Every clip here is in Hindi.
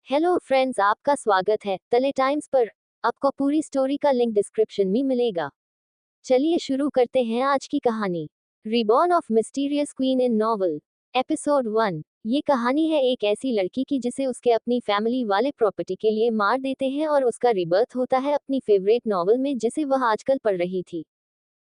हेलो फ्रेंड्स, आपका स्वागत है तले टाइम्स पर। आपको पूरी स्टोरी का लिंक डिस्क्रिप्शन में मिलेगा। चलिए शुरू करते हैं आज की कहानी। Reborn of mysterious queen in novel episode 1। ये कहानी है एक ऐसी लड़की की जिसे उसके अपनी फैमिली वाले प्रॉपर्टी के लिए मार देते हैं और उसका रिबर्थ होता है अपनी फेवरेट नॉवल में जिसे वह आजकल पढ़ रही थी।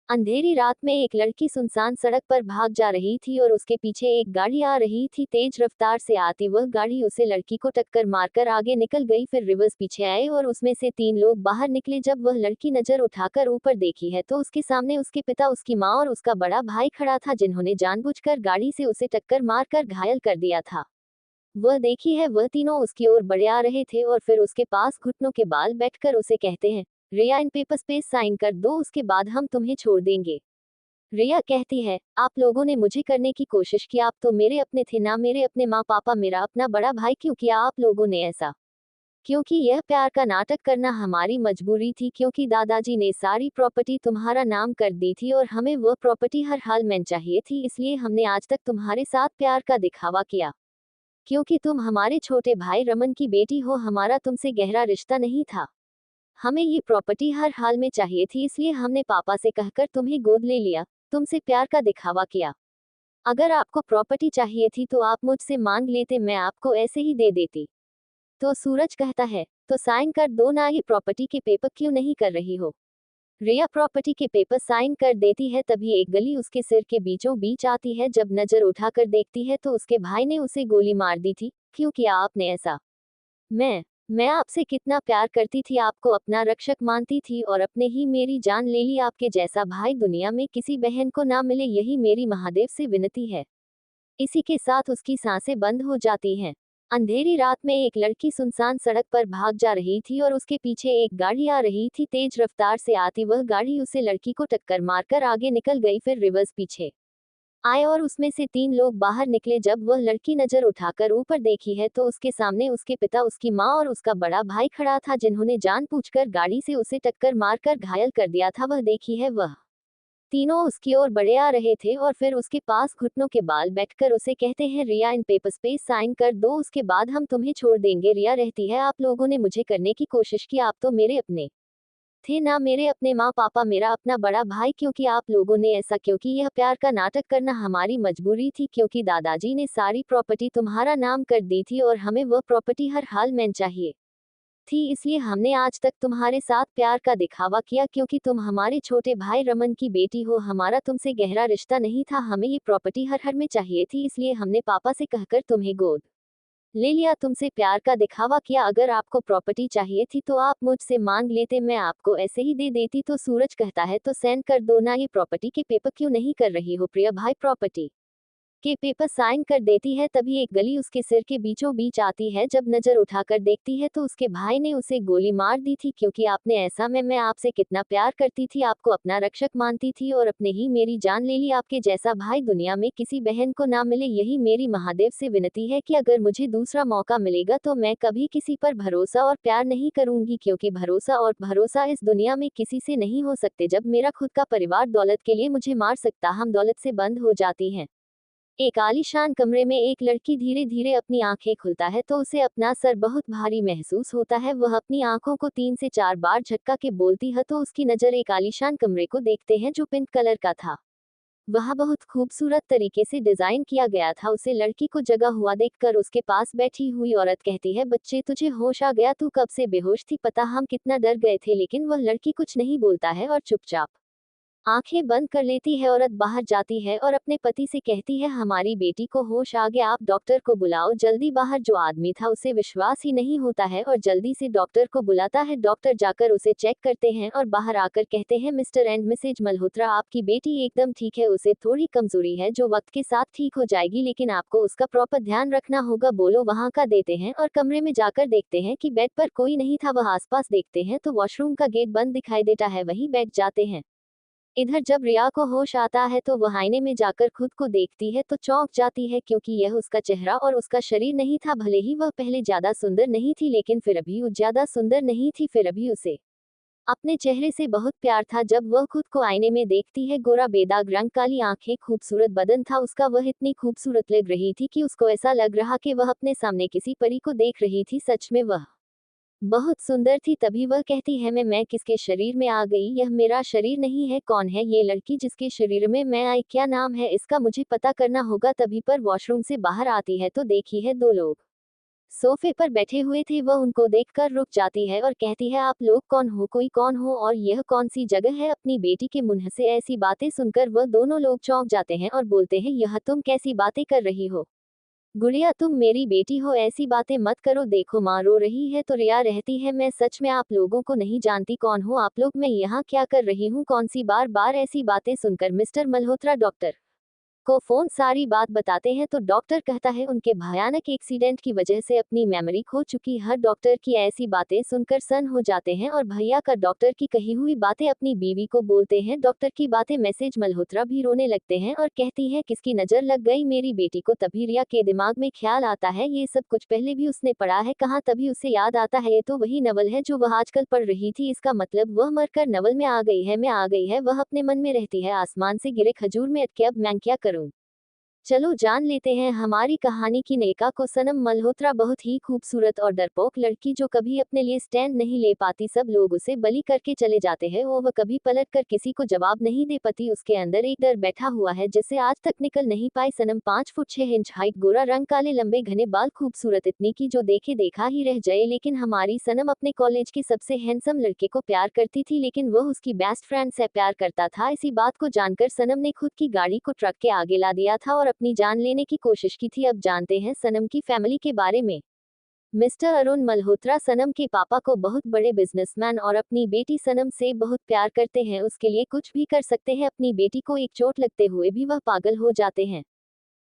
अंधेरी रात में एक लड़की सुनसान सड़क पर भाग जा रही थी और उसके पीछे एक गाड़ी आ रही थी। तेज रफ्तार से आती वह गाड़ी उसे लड़की को टक्कर मारकर आगे निकल गई। फिर रिवर्स पीछे आए और उसमें से 3 लोग बाहर निकले। जब वह लड़की नजर उठाकर ऊपर देखी है तो उसके सामने उसके पिता, उसकी माँ और उसका बड़ा भाई खड़ा था जिन्होंने जानबूझकर गाड़ी से उसे टक्कर मारकर घायल कर दिया था। वह देखी है वह तीनों उसकी ओर बढ़े आ रहे थे और फिर उसके पास घुटनों के बाल बैठकर उसे कहते हैं, रिया इन पेपर्स पे साइन कर दो, उसके बाद हम तुम्हें छोड़ देंगे। रिया कहती है, आप लोगों ने मुझे करने की कोशिश की, आप तो मेरे अपने थे ना, मेरे अपने माँ पापा, मेरा अपना बड़ा भाई। क्यों किया आप लोगों ने ऐसा? क्योंकि यह प्यार का नाटक करना हमारी मजबूरी थी, क्योंकि दादाजी ने सारी प्रॉपर्टी तुम्हारा नाम कर दी थी और हमें वह प्रॉपर्टी हर हाल में चाहिए थी, इसलिए हमने आज तक तुम्हारे साथ प्यार का दिखावा किया। क्योंकि तुम हमारे छोटे भाई रमन की बेटी हो, हमारा तुमसे गहरा रिश्ता नहीं था। हमें ये प्रॉपर्टी हर हाल में चाहिए थी, इसलिए हमने पापा से कहकर तुम्हें गोद ले लिया, तुमसे प्यार का दिखावा किया। अगर आपको प्रॉपर्टी चाहिए थी तो आप मुझसे मांग लेते, मैं आपको ऐसे ही दे देती। तो सूरज कहता है, तो साइन कर दो ना, ये प्रॉपर्टी के पेपर क्यों नहीं कर रही हो? रिया प्रॉपर्टी के पेपर साइन कर देती है। तभी एक गली उसके सिर के बीचों बीच आती है। जब नजर उठाकर देखती है तो उसके भाई ने उसे गोली मार दी थी। क्यों किया आपने ऐसा? मैं आपसे कितना प्यार करती थी, आपको अपना रक्षक मानती थी और अपने ही मेरी जान ले ली। आपके जैसा भाई दुनिया में किसी बहन को ना मिले, यही मेरी महादेव से विनती है। इसी के साथ उसकी सांसें बंद हो जाती हैं। अंधेरी रात में एक लड़की सुनसान सड़क पर भाग जा रही थी और उसके पीछे एक गाड़ी आ रही थी। तेज रफ्तार से आती वह गाड़ी उसे लड़की को टक्कर मारकर आगे निकल गई। फिर रिवर्स पीछे आए और उसमें से 3 लोग बाहर निकले। जब वह लड़की नजर उठाकर ऊपर देखी है तो उसके सामने उसके पिता, उसकी माँ और उसका बड़ा भाई खड़ा था जिन्होंने जानबूझकर गाड़ी से उसे टक्कर मारकर घायल कर दिया था। वह देखी है वह तीनों उसकी ओर बढ़े आ रहे थे और फिर उसके पास घुटनों के बाल बैठकर उसे कहते हैं, रिया इन पेपर्स पे साइन कर दो, उसके बाद हम तुम्हें छोड़ देंगे। रिया रहती है, आप लोगों ने मुझे करने की कोशिश की, आप तो मेरे अपने थे ना, मेरे अपने माँ पापा, मेरा अपना बड़ा भाई। क्योंकि आप लोगों ने ऐसा, क्योंकि यह प्यार का नाटक करना हमारी मजबूरी थी, क्योंकि दादाजी ने सारी प्रॉपर्टी तुम्हारा नाम कर दी थी और हमें वह प्रॉपर्टी हर हाल में चाहिए थी, इसलिए हमने आज तक तुम्हारे साथ प्यार का दिखावा किया। क्योंकि तुम हमारे छोटे भाई रमन की बेटी हो, हमारा तुमसे गहरा रिश्ता नहीं था, हमें ये प्रॉपर्टी हर हाल में चाहिए थी, इसलिए हमने पापा से कहकर तुम्हें गोद ले लिया, तुमसे प्यार का दिखावा किया। अगर आपको प्रॉपर्टी चाहिए थी तो आप मुझसे मांग लेते, मैं आपको ऐसे ही दे देती। तो सूरज कहता है, तो साइन कर दो ना, ये प्रॉपर्टी के पेपर क्यों नहीं कर रही हो? प्रिया भाई प्रॉपर्टी के पेपर साइन कर देती है। तभी एक गली उसके सिर के बीचों बीच आती है। जब नजर उठाकर देखती है तो उसके भाई ने उसे गोली मार दी थी। क्योंकि आपने ऐसा, मैं आपसे कितना प्यार करती थी, आपको अपना रक्षक मानती थी और अपने ही मेरी जान ले ली। आपके जैसा भाई दुनिया में किसी बहन को ना मिले, यही मेरी महादेव से विनती है कि अगर मुझे दूसरा मौका मिलेगा तो मैं कभी किसी पर भरोसा और प्यार नहीं करूंगी, क्योंकि भरोसा इस दुनिया में किसी से नहीं हो सकते। जब मेरा खुद का परिवार दौलत के लिए मुझे मार सकता, हम दौलत से बंद हो जाती हैं। एक आलीशान कमरे में एक लड़की धीरे धीरे अपनी आंखें खुलता है तो उसे अपना सर बहुत भारी महसूस होता है। वह अपनी आंखों को 3 से 4 बार झटका के बोलती है तो उसकी नजर एक आलीशान कमरे को देखते हैं जो पिंक कलर का था। वह बहुत खूबसूरत तरीके से डिजाइन किया गया था। उसे लड़की को जगा हुआ देखकर उसके पास बैठी हुई औरत कहती है, बच्चे तुझे होश आ गया, तू कब से बेहोश थी, पता हम कितना डर गए थे। लेकिन वह लड़की कुछ नहीं बोलता है और चुपचाप आंखें बंद कर लेती है। औरत बाहर जाती है और अपने पति से कहती है, हमारी बेटी को होश आ गया, आप डॉक्टर को बुलाओ जल्दी। बाहर जो आदमी था उसे विश्वास ही नहीं होता है और जल्दी से डॉक्टर को बुलाता है। डॉक्टर जाकर उसे चेक करते हैं और बाहर आकर कहते हैं, मिस्टर एंड मिसेज मल्होत्रा, आपकी बेटी एकदम ठीक है, उसे थोड़ी कमजोरी है जो वक्त के साथ ठीक हो जाएगी, लेकिन आपको उसका प्रॉपर ध्यान रखना होगा। बोलो वहां का देते हैं और कमरे में जाकर देखते हैं कि बेड पर कोई नहीं था। वह आसपास देखते हैं तो वॉशरूम का गेट बंद दिखाई देता है, वहीं बैठ जाते हैं। इधर जब रिया को होश आता है तो वह आईने में जाकर खुद को देखती है तो चौंक जाती है, क्योंकि यह उसका चेहरा और उसका शरीर नहीं था। भले ही वह पहले ज्यादा सुंदर नहीं थी, लेकिन फिर अभी वो ज्यादा सुंदर नहीं थी। फिर अभी उसे अपने चेहरे से बहुत प्यार था जब वह खुद को आईने में देखती है। गोरा बेदाग रंग, काली आंखें, खूबसूरत बदन था उसका। वह इतनी खूबसूरत लग रही थी कि उसको ऐसा लग रहा कि वह अपने सामने किसी परी को देख रही थी। सच में वह बहुत सुंदर थी। तभी वह कहती है, मैं किसके शरीर में आ गई? यह मेरा शरीर नहीं है। कौन है ये लड़की जिसके शरीर में मैं आई? क्या नाम है इसका? मुझे पता करना होगा। तभी पर वॉशरूम से बाहर आती है तो देखी है दो लोग सोफे पर बैठे हुए थे। वह उनको देखकर रुक जाती है और कहती है, आप लोग कौन हो? कोई कौन हो और यह कौन सी जगह है? अपनी बेटी के मुंह से ऐसी बातें सुनकर वह दोनों लोग चौंक जाते हैं और बोलते हैं, यह तुम कैसी बातें कर रही हो? गुड़िया, तुम मेरी बेटी हो, ऐसी बातें मत करो। देखो माँ रो रही है तो रिया रहती है। मैं सच में आप लोगों को नहीं जानती। कौन हो आप लोग? मैं यहाँ क्या कर रही हूँ? कौन सी? बार बार ऐसी बातें सुनकर मिस्टर मल्होत्रा डॉक्टर को फोन सारी बात बताते हैं तो डॉक्टर कहता है, उनके भयानक एक्सीडेंट की वजह से अपनी मेमोरी खो चुकी हर डॉक्टर की ऐसी बातें सुनकर सन हो जाते हैं और भैया का डॉक्टर की कही हुई बातें अपनी बीवी को बोलते हैं। डॉक्टर की बातें मैसेज मल्होत्रा भी रोने लगते हैं और कहती है, किसकी नजर लग गई मेरी बेटी को? तभी रिया के दिमाग में ख्याल आता है, ये सब कुछ पहले भी उसने पढ़ा है कहाँ। तभी उसे याद आता है, ये तो वही नवल है जो वह आजकल पढ़ रही थी। इसका मतलब वह मरकर नवल में आ गई है। मैं आ गई है। वह अपने मन में रहती है, आसमान से गिरे खजूर में अटके, अब मैं क्या करूं? चलो जान लेते हैं हमारी कहानी की नेका को। सनम मल्होत्रा बहुत ही खूबसूरत और डरपोक लड़की जो कभी अपने लिए स्टैंड नहीं ले पाती। सब लोग उसे बली करके चले जाते हैं और वह कभी पलट कर किसी को जवाब नहीं दे पाती। उसके अंदर एक डर बैठा हुआ है जिससे आज तक निकल नहीं पाई। सनम 5 फुट 6 इंच हाइट, गोरा रंग, काले लंबे घने बाल, खूबसूरत इतनी की जो देखे देखा ही रह जाए। लेकिन हमारी सनम अपने कॉलेज के सबसे हैंडसम लड़के को प्यार करती थी, लेकिन वह उसकी बेस्ट फ्रेंड से प्यार करता था। इसी बात को जानकर सनम ने खुद की गाड़ी को ट्रक के आगे ला दिया था और अपनी जान लेने की कोशिश की थी। अब जानते हैं सनम की फैमिली के बारे में। मिस्टर अरुण मल्होत्रा सनम के पापा को बहुत बड़े बिजनेसमैन और अपनी बेटी सनम से बहुत प्यार करते हैं। उसके लिए कुछ भी कर सकते हैं। अपनी बेटी को एक चोट लगते हुए भी वह पागल हो जाते हैं।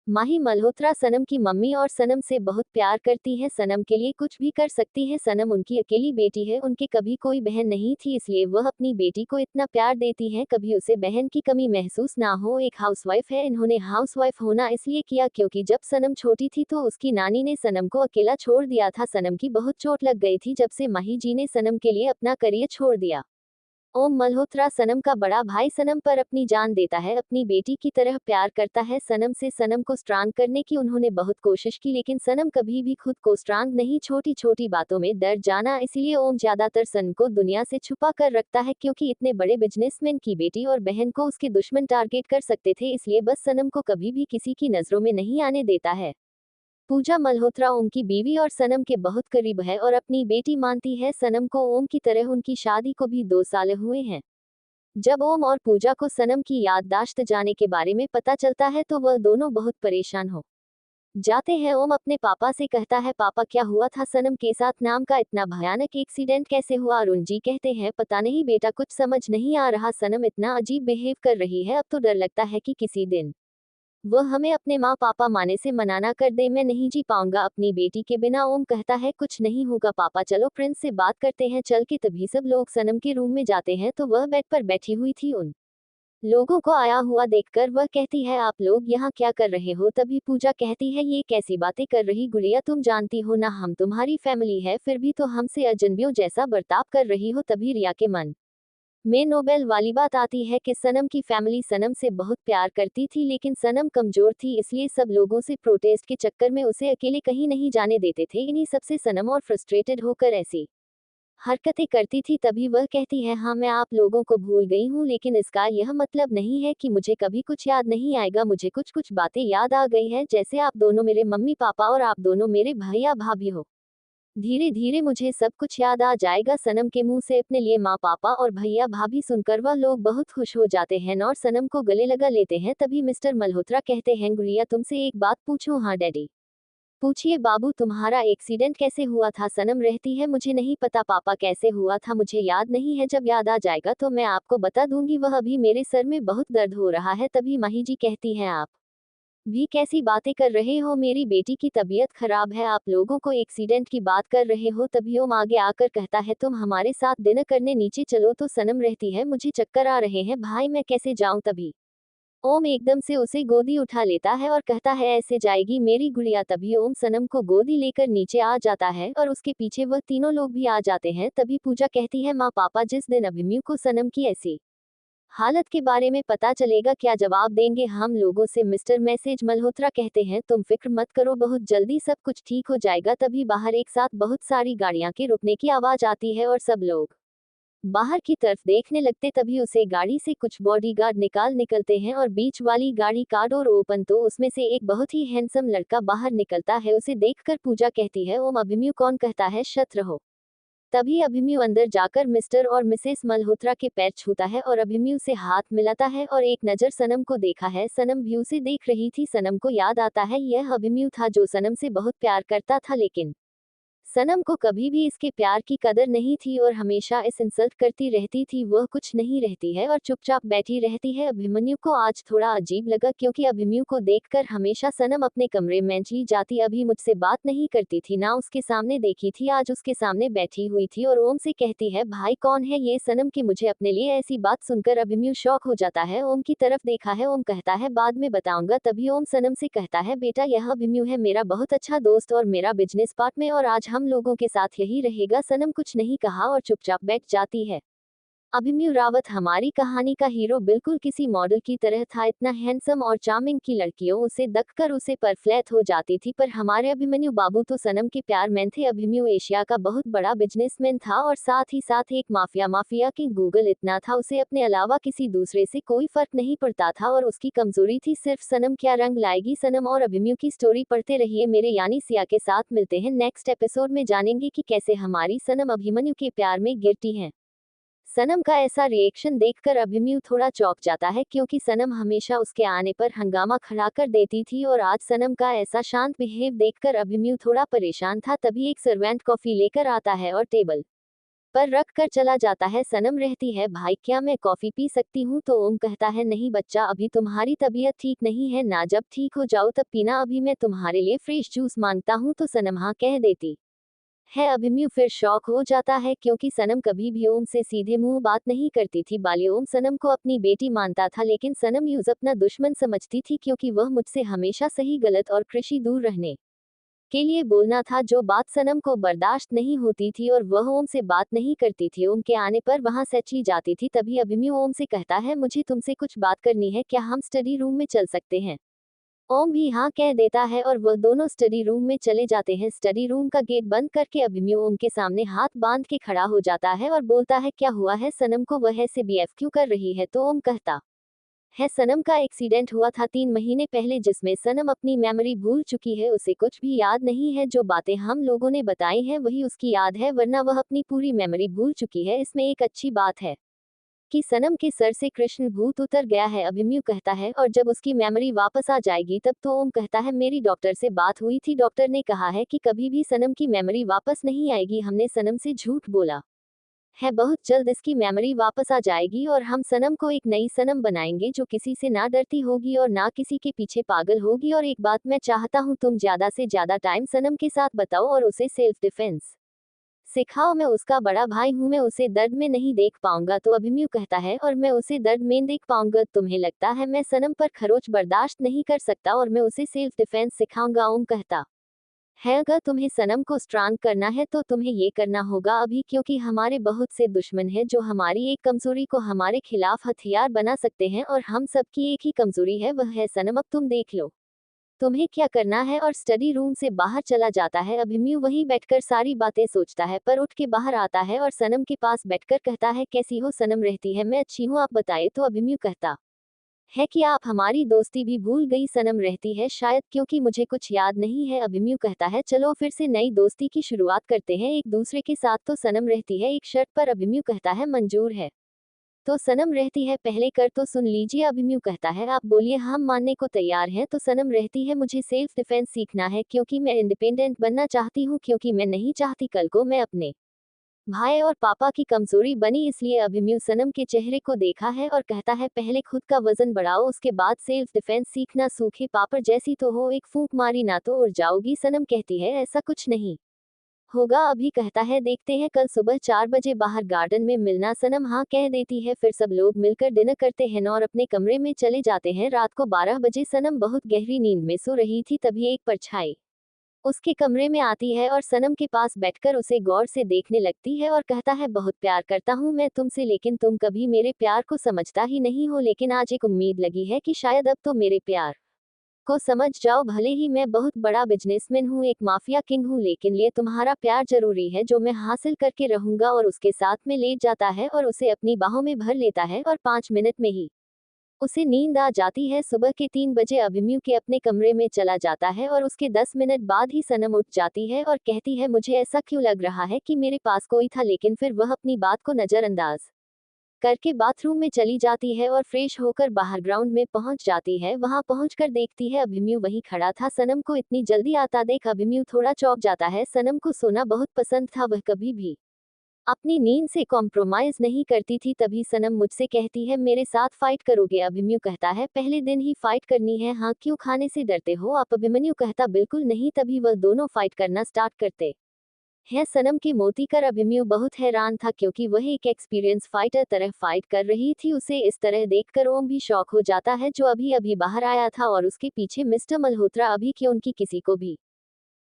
माही मल्होत्रा सनम की मम्मी और सनम से बहुत प्यार करती है। सनम के लिए कुछ भी कर सकती है। सनम उनकी अकेली बेटी है, उनके कभी कोई बहन नहीं थी, इसलिए वह अपनी बेटी को इतना प्यार देती है, कभी उसे बहन की कमी महसूस ना हो। एक हाउसवाइफ है, इन्होंने हाउसवाइफ होना इसलिए किया क्योंकि जब सनम छोटी थी तो उसकी नानी ने सनम को अकेला छोड़ दिया था। सनम की बहुत चोट लग गई थी जब से माही जी ने सनम के लिए अपना करियर छोड़ दिया। ओम मल्होत्रा सनम का बड़ा भाई सनम पर अपनी जान देता है, अपनी बेटी की तरह प्यार करता है सनम से। सनम को स्ट्रांग करने की उन्होंने बहुत कोशिश की, लेकिन सनम कभी भी खुद को स्ट्रांग नहीं, छोटी छोटी बातों में डर जाना। इसलिए ओम ज्यादातर सनम को दुनिया से छुपा कर रखता है क्योंकि इतने बड़े बिजनेसमैन की बेटी और बहन को उसके दुश्मन टारगेट कर सकते थे, इसलिए बस सनम को कभी भी किसी की नजरों में नहीं आने देता है। पूजा मल्होत्रा ओम की बीवी और सनम के बहुत करीब है और अपनी बेटी मानती है सनम को। ओम की तरह उनकी शादी को भी 2 साल हुए हैं। जब ओम और पूजा को सनम की याददाश्त जाने के बारे में पता चलता है तो वह दोनों बहुत परेशान हो जाते हैं। ओम अपने पापा से कहता है, पापा क्या हुआ था सनम के साथ? नाम का इतना भयानक एक्सीडेंट कैसे हुआ? अरुण जी कहते हैं, पता नहीं बेटा, कुछ समझ नहीं आ रहा। सनम इतना अजीब बिहेव कर रही है, अब तो डर लगता है कि किसी दिन वह हमें अपने माँ पापा माने से मनाना कर दे। मैं नहीं जी पाऊंगा अपनी बेटी के बिना। ओम कहता है, कुछ नहीं होगा पापा, चलो प्रिंस से बात करते हैं चल के। तभी सब लोग सनम के रूम में जाते हैं तो वह बेड पर बैठी हुई थी। उन लोगों को आया हुआ देखकर वह कहती है, आप लोग यहाँ क्या कर रहे हो? तभी पूजा कहती है, ये कैसी बातें कर रही गुड़िया, तुम जानती हो ना हम तुम्हारी फैमिली है, फिर भी तो हमसे अजनबियों जैसा बर्ताव कर रही हो। तभी रिया के मन में नोबेल वाली बात आती है कि सनम की फैमिली सनम से बहुत प्यार करती थी, लेकिन सनम कमजोर थी, इसलिए सब लोगों से प्रोटेस्ट के चक्कर में उसे अकेले कहीं नहीं जाने देते थे। इन्हीं सबसे सनम और फ्रस्ट्रेटेड होकर ऐसी हरकतें करती थी। तभी वह कहती है, हाँ मैं आप लोगों को भूल गई हूँ, लेकिन इसका यह मतलब नहीं है कि मुझे कभी कुछ याद नहीं आएगा। मुझे कुछ कुछ बातें याद आ गई है, जैसे आप दोनों मेरे मम्मी पापा और आप दोनों मेरे भैया भाभी हो। धीरे धीरे मुझे सब कुछ याद आ जाएगा। सनम के मुंह से अपने लिए माँ पापा और भैया भाभी सुनकर वह लोग बहुत खुश हो जाते हैं और सनम को गले लगा लेते हैं। तभी मिस्टर मल्होत्रा कहते हैं, गुड़िया तुमसे एक बात पूछूं? हाँ डैडी। पूछिए बाबू, तुम्हारा एक्सीडेंट कैसे हुआ था? सनम रहती है, मुझे नहीं पता पापा कैसे हुआ था, मुझे याद नहीं है, जब याद आ जाएगा तो मैं आपको बता दूंगी। वह अभी मेरे सर में बहुत दर्द हो रहा है। तभी माही जी कहती हैं, आप भी कैसी बातें कर रहे हो? मेरी बेटी की तबीयत खराब है, आप लोगों को एक्सीडेंट की बात कर रहे हो। तभी ओम आगे आकर कहता है, तुम हमारे साथ डिनर करने नीचे चलो। तो सनम रहती है, मुझे चक्कर आ रहे हैं भाई, मैं कैसे जाऊं? तभी ओम एकदम से उसे गोदी उठा लेता है और कहता है ऐसे जाएगी मेरी गुड़िया। तभी ओम सनम को गोदी लेकर नीचे आ जाता है और उसके पीछे वह तीनों लोग भी आ जाते हैं। तभी पूजा कहती है माँ पापा जिस दिन अभिमन्यु को सनम की ऐसी हालत के बारे में पता चलेगा क्या जवाब देंगे हम लोगों से। मिस्टर मैसेज मल्होत्रा कहते हैं तुम फिक्र मत करो बहुत जल्दी सब कुछ ठीक हो जाएगा। तभी बाहर एक साथ बहुत सारी गाड़ियां के रुकने की आवाज आती है और सब लोग बाहर की तरफ देखने लगते। तभी उसे गाड़ी से कुछ बॉडीगार्ड निकलते हैं और बीच वाली गाड़ी का डोर ओपन तो उसमें से एक बहुत ही हैंडसम लड़का बाहर निकलता है। उसे देखकर पूजा कहती है ओम अभिमन्यु कौन? कहता है शत रहो। तभी अभिमन्यु अंदर जाकर मिस्टर और मिसेस मल्होत्रा के पैर छूता है और अभिमन्यु से हाथ मिलाता है और एक नजर सनम को देखा है। सनम भी उसे देख रही थी। सनम को याद आता है यह अभिमन्यु था जो सनम से बहुत प्यार करता था, लेकिन सनम को कभी भी इसके प्यार की कदर नहीं थी और हमेशा इस इंसल्ट करती रहती थी। वह कुछ नहीं रहती है और चुपचाप बैठी रहती है। अभिमन्यु को आज थोड़ा अजीब लगा क्योंकि अभिमन्यु को देखकर हमेशा सनम अपने कमरे में चली जाती। अभी मुझसे बात नहीं करती थी, ना उसके सामने देखी थी, आज उसके सामने बैठी हुई थी और ओम से कहती है भाई कौन है ये? सनम की मुझे अपने लिए ऐसी बात सुनकर अभिमन्यु शॉक हो जाता है। ओम की तरफ देखा है। ओम कहता है बाद में बताऊंगा। तभी ओम सनम से कहता है बेटा यह अभिमन्यु है मेरा बहुत अच्छा दोस्त और मेरा बिजनेस पार्टनर और आज हम लोगों के साथ यही रहेगा। सनम कुछ नहीं कहा और चुपचाप बैठ जाती है। अभिमन्यु रावत हमारी कहानी का हीरो बिल्कुल किसी मॉडल की तरह था, इतना हैंडसम और चार्मिंग की लड़कियों उसे देखकर उसे पर फ्लैट हो जाती थी। पर हमारे अभिमन्यु बाबू तो सनम के प्यार में थे। अभिमन्यु एशिया का बहुत बड़ा बिजनेसमैन था और साथ ही साथ एक माफिया की गूगल इतना था, उसे अपने अलावा किसी दूसरे से कोई फर्क नहीं पड़ता था और उसकी कमजोरी थी सिर्फ सनम क्या रंग लाएगी। सनम और अभिमन्यु की स्टोरी पढ़ते रहिए मेरे यानी सिया के साथ। मिलते हैं नेक्स्ट एपिसोड में, जानेंगे कि कैसे हमारी सनम अभिमन्यु के प्यार में गिरती है। सनम का ऐसा रिएक्शन देखकर अभिमन्यु थोड़ा चौंक जाता है क्योंकि सनम हमेशा उसके आने पर हंगामा खड़ा कर देती थी और आज सनम का ऐसा शांत बिहेव देखकर अभिमन्यु थोड़ा परेशान था। तभी एक सर्वेंट कॉफी लेकर आता है और टेबल पर रख कर चला जाता है। सनम रहती है भाई क्या मैं कॉफी पी सकती हूँ? तो ओम कहता है नहीं बच्चा अभी तुम्हारी तबीयत ठीक नहीं है ना, जब ठीक हो जाओ तब पीना, अभी मैं तुम्हारे लिए फ्रेश जूस मांगता हूँ। तो सनम हाँ कह देती है। अभिमन्यु फिर शॉक हो जाता है क्योंकि सनम कभी भी ओम से सीधे मुंह बात नहीं करती थी। बाली ओम सनम को अपनी बेटी मानता था लेकिन सनम यूज अपना दुश्मन समझती थी क्योंकि वह मुझसे हमेशा सही गलत और कृषि दूर रहने के लिए बोलना था, जो बात सनम को बर्दाश्त नहीं होती थी और वह ओम से बात नहीं करती थी। ओम के आने पर वहां से चली जाती थी। तभी अभिमन्यु ओम से कहता है मुझे तुमसे कुछ बात करनी है, क्या हम स्टडी रूम में चल सकते हैं? ओम भी हाँ कह देता है और वह दोनों स्टडी रूम में चले जाते हैं। स्टडी रूम का गेट बंद करके अभिमन्यु ओम के सामने हाथ बांध के खड़ा हो जाता है और बोलता है क्या हुआ है सनम को, वह ऐसे बीएफ क्यों कर रही है? तो ओम कहता है सनम का एक्सीडेंट हुआ था 3 महीने पहले जिसमें सनम अपनी मेमोरी भूल चुकी है, उसे कुछ भी याद नहीं है। जो बातें हम लोगों ने बताई हैं वही उसकी याद है, वरना वह अपनी पूरी मेमोरी भूल चुकी है। इसमें एक अच्छी बात है कि सनम के सर से कृष्ण भूत उतर गया है, अभिमन्यु कहता है, और जब उसकी मेमोरी वापस आ जाएगी तब। तो ओम कहता है मेरी डॉक्टर से बात हुई थी, डॉक्टर ने कहा है कि कभी भी सनम की मेमोरी वापस नहीं आएगी। हमने सनम से झूठ बोला है, बहुत जल्द इसकी मेमोरी वापस आ जाएगी और हम सनम को एक नई सनम बनाएंगे जो किसी से ना डरती होगी और ना किसी के पीछे पागल होगी। और एक बात मैं चाहता हूँ तुम ज्यादा से ज्यादा टाइम सनम के साथ बताओ और उसे सेल्फ डिफेंस सिखाओ। मैं उसका बड़ा भाई हूँ, मैं उसे दर्द में नहीं देख पाऊंगा। तो अभिमन्यु कहता है और मैं उसे दर्द में देख पाऊंगा? तुम्हें लगता है मैं सनम पर खरोच बर्दाश्त नहीं कर सकता और मैं उसे सेल्फ डिफेंस सिखाऊंगा? ओम कहता है अगर तुम्हें सनम को स्ट्रांग करना है तो तुम्हें ये करना होगा अभी, क्योंकि हमारे बहुत से दुश्मन हैं जो हमारी एक कमजोरी को हमारे खिलाफ हथियार बना सकते हैं और हम सबकी एक ही कमजोरी है, वह है सनम। अब तुम देख लो तुम्हें क्या करना है। और स्टडी रूम से बाहर चला जाता है। अभिमन्यु वहीं बैठकर सारी बातें सोचता है, पर उठ के बाहर आता है और सनम के पास बैठकर कहता है कैसी हो सनम? रहती है मैं अच्छी हूँ, आप बताए। तो अभिमन्यु कहता है कि आप हमारी दोस्ती भी भूल गई? सनम रहती है शायद क्योंकि मुझे कुछ याद नहीं है। अभिमन्यु कहता है चलो फिर से नई दोस्ती की शुरुआत करते हैं एक दूसरे के साथ। तो सनम रहती है एक शर्त पर। अभिमन्यु कहता है मंजूर है। तो सनम रहती है पहले कर तो सुन लीजिए। अभिमन्यु कहता है आप बोलिए, हम मानने को तैयार हैं। तो सनम रहती है मुझे सेल्फ डिफेंस सीखना है क्योंकि मैं इंडिपेंडेंट बनना चाहती हूँ, क्योंकि मैं नहीं चाहती कल को मैं अपने भाई और पापा की कमजोरी बनी, इसलिए। अभिमन्यु सनम के चेहरे को देखा है और कहता है पहले खुद का वजन बढ़ाओ, उसके बाद सेल्फ डिफेंस सीखना। सूखे पापड़ जैसी तो हो, एक फूंक मारी ना तो उड़ जाओगी। सनम कहती है ऐसा कुछ नहीं होगा अभी कहता है देखते हैं कल सुबह 4 बजे बाहर गार्डन में मिलना। सनम हाँ कह देती है। फिर सब लोग मिलकर डिनर करते हैं और अपने कमरे में चले जाते हैं। रात को 12 बजे सनम बहुत गहरी नींद में सो रही थी, तभी एक परछाई उसके कमरे में आती है और सनम के पास बैठकर उसे गौर से देखने लगती है और कहता है बहुत प्यार करता हूँ मैं तुमसे, लेकिन तुम कभी मेरे प्यार को समझता ही नहीं हो। लेकिन आज एक उम्मीद लगी है कि शायद अब तो मेरे प्यार को समझ जाओ। भले ही मैं बहुत बड़ा बिजनेसमैन हूँ, एक माफिया किंग हूँ, लेकिन लिए तुम्हारा प्यार जरूरी है जो मैं हासिल करके रहूंगा। और उसके साथ में लेट जाता है और उसे अपनी बाहों में भर लेता है और 5 मिनट में ही उसे नींद आ जाती है। सुबह के 3 बजे अभिमन्यु के अपने कमरे में चला जाता है और उसके 10 मिनट बाद ही सनम उठ जाती है और कहती है मुझे ऐसा क्यों लग रहा है कि मेरे पास कोई था, लेकिन फिर वह अपनी बात को नजरअंदाज करके बाथरूम में चली जाती है और फ्रेश होकर बाहर ग्राउंड में पहुंच जाती है। वहां पहुंचकर देखती है अभिमन्यु वहीं खड़ा था। सनम को इतनी जल्दी आता देख अभिमन्यु थोड़ा चौंक जाता है। सनम को सोना बहुत पसंद था, वह कभी भी अपनी नींद से कॉम्प्रोमाइज नहीं करती थी। तभी सनम मुझसे कहती है मेरे साथ फाइट करोगे? अभिमन्यु कहता है पहले दिन ही फाइट करनी है? हाँ, क्यों खाने से डरते हो आप? अभिमन्यु कहता बिल्कुल नहीं। तभी वह दोनों फाइट करना स्टार्ट करते है। सनम के मोती कर अभिमन्यु बहुत हैरान था क्योंकि वह एक एक्सपीरियंस फाइटर तरह फाइट कर रही थी। उसे इस तरह देखकर ओम भी शॉक हो जाता है जो अभी अभी बाहर आया था और उसके पीछे मिस्टर मल्होत्रा अभी की उनकी किसी को भी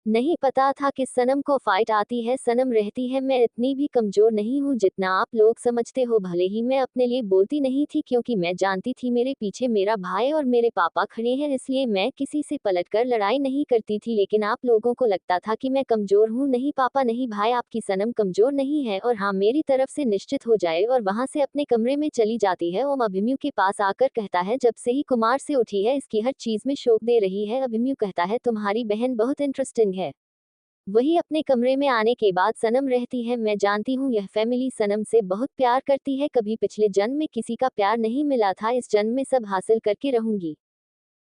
नहीं पता था कि सनम को फाइट आती है। सनम रहती है मैं इतनी भी कमजोर नहीं हूँ जितना आप लोग समझते हो। भले ही मैं अपने लिए बोलती नहीं थी क्योंकि मैं जानती थी मेरे पीछे मेरा भाई और मेरे पापा खड़े हैं, इसलिए मैं किसी से पलटकर लड़ाई नहीं करती थी। लेकिन आप लोगों को लगता था कि मैं कमजोर हूँ। नहीं पापा, नहीं भाई, आपकी सनम कमजोर नहीं है और हाँ मेरी तरफ से निश्चित हो जाए। और वहां से अपने कमरे में चली जाती है। ओम अभिमन्यु के पास आकर कहता है जब से ही कुमार से उठी है इसकी हर चीज में शौक दे रही है। अभिमन्यु कहता है तुम्हारी बहन बहुत इंटरेस्टिंग है। वही अपने कमरे में आने के बाद सनम रहती है मैं जानती हूँ यह फैमिली सनम से बहुत प्यार करती है। कभी पिछले जन्म में किसी का प्यार नहीं मिला था, इस जन्म में सब हासिल करके रहूंगी।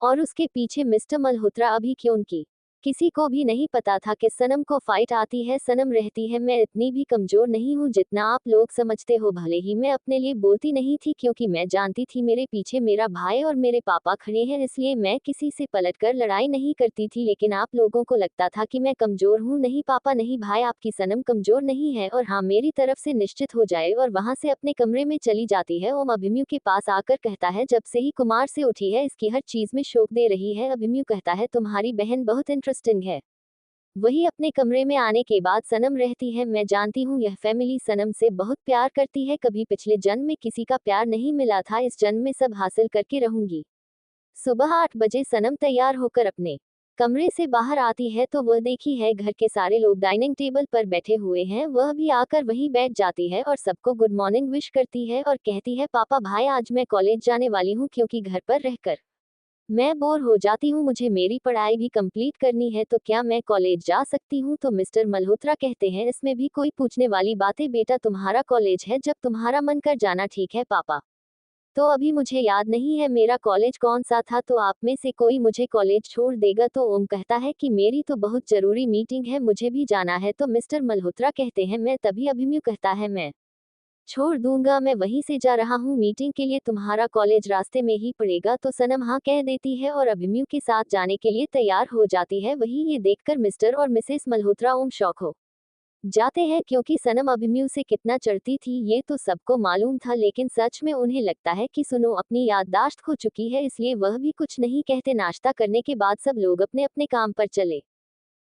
और उसके पीछे मिस्टर मल्होत्रा अभी क्यों उनकी किसी को भी नहीं पता था कि सनम को फाइट आती है। सनम रहती है मैं इतनी भी कमजोर नहीं हूँ जितना आप लोग समझते हो। भले ही मैं अपने लिए बोलती नहीं थी क्योंकि मैं जानती थी मेरे पीछे मेरा भाई और मेरे पापा खड़े हैं, इसलिए मैं किसी से पलटकर लड़ाई नहीं करती थी। लेकिन आप लोगों को लगता था कि मैं कमजोर हूँ। नहीं पापा, नहीं भाई, आपकी सनम कमजोर नहीं है और हाँ मेरी तरफ से निश्चित हो जाए। और वहां से अपने कमरे में चली जाती है। ओम अभिमन्यु के पास आकर कहता है जब से ही कुमार से उठी है इसकी हर चीज में शौक दे रही है। अभिमन्यु कहता है तुम्हारी बहन बहुत इंटरेस्टिंग है। वही अपने कमरे में आने के बाद सनम रहती है मैं जानती हूँ यह फैमिली सनम से बहुत प्यार करती है। कभी पिछले जन्म में किसी का प्यार नहीं मिला था, इस जन्म में सब हासिल करके रहूंगी। सुबह 8 बजे सनम तैयार होकर अपने कमरे से बाहर आती है तो वह देखी है घर के सारे लोग डाइनिंग टेबल पर बैठे हुए हैं। वह भी आकर वहीं बैठ जाती है और सबको गुड मॉर्निंग विश करती है और कहती है पापा भाई, आज मैं कॉलेज जाने वाली हूँ क्योंकि घर पर रहकर मैं बोर हो जाती हूँ, मुझे मेरी पढ़ाई भी कंप्लीट करनी है, तो क्या मैं कॉलेज जा सकती हूँ? तो मिस्टर मल्होत्रा कहते हैं इसमें भी कोई पूछने वाली बात है बेटा, तुम्हारा कॉलेज है, जब तुम्हारा मन कर जाना। ठीक है पापा, तो अभी मुझे याद नहीं है मेरा कॉलेज कौन सा था, तो आप में से कोई मुझे कॉलेज छोड़ देगा? तो ओम कहता है कि मेरी तो बहुत जरूरी मीटिंग है, मुझे भी जाना है। तो मिस्टर मल्होत्रा कहते हैं मैं। तभी अभिमन्यु कहता है मैं छोड़ दूंगा, मैं वहीं से जा रहा हूँ मीटिंग के लिए, तुम्हारा कॉलेज रास्ते में ही पड़ेगा। तो सनम हाँ कह देती है और अभिमन्यु के साथ जाने के लिए तैयार हो जाती है। वही ये देखकर मिस्टर और मिसेस मल्होत्रा ओम शॉक हो जाते हैं क्योंकि सनम अभिमन्यु से कितना चढ़ती थी ये तो सबको मालूम था, लेकिन सच में उन्हें लगता है कि सुनो अपनी याददाश्त खो चुकी है, इसलिए वह भी कुछ नहीं कहते। नाश्ता करने के बाद सब लोग अपने अपने काम पर चले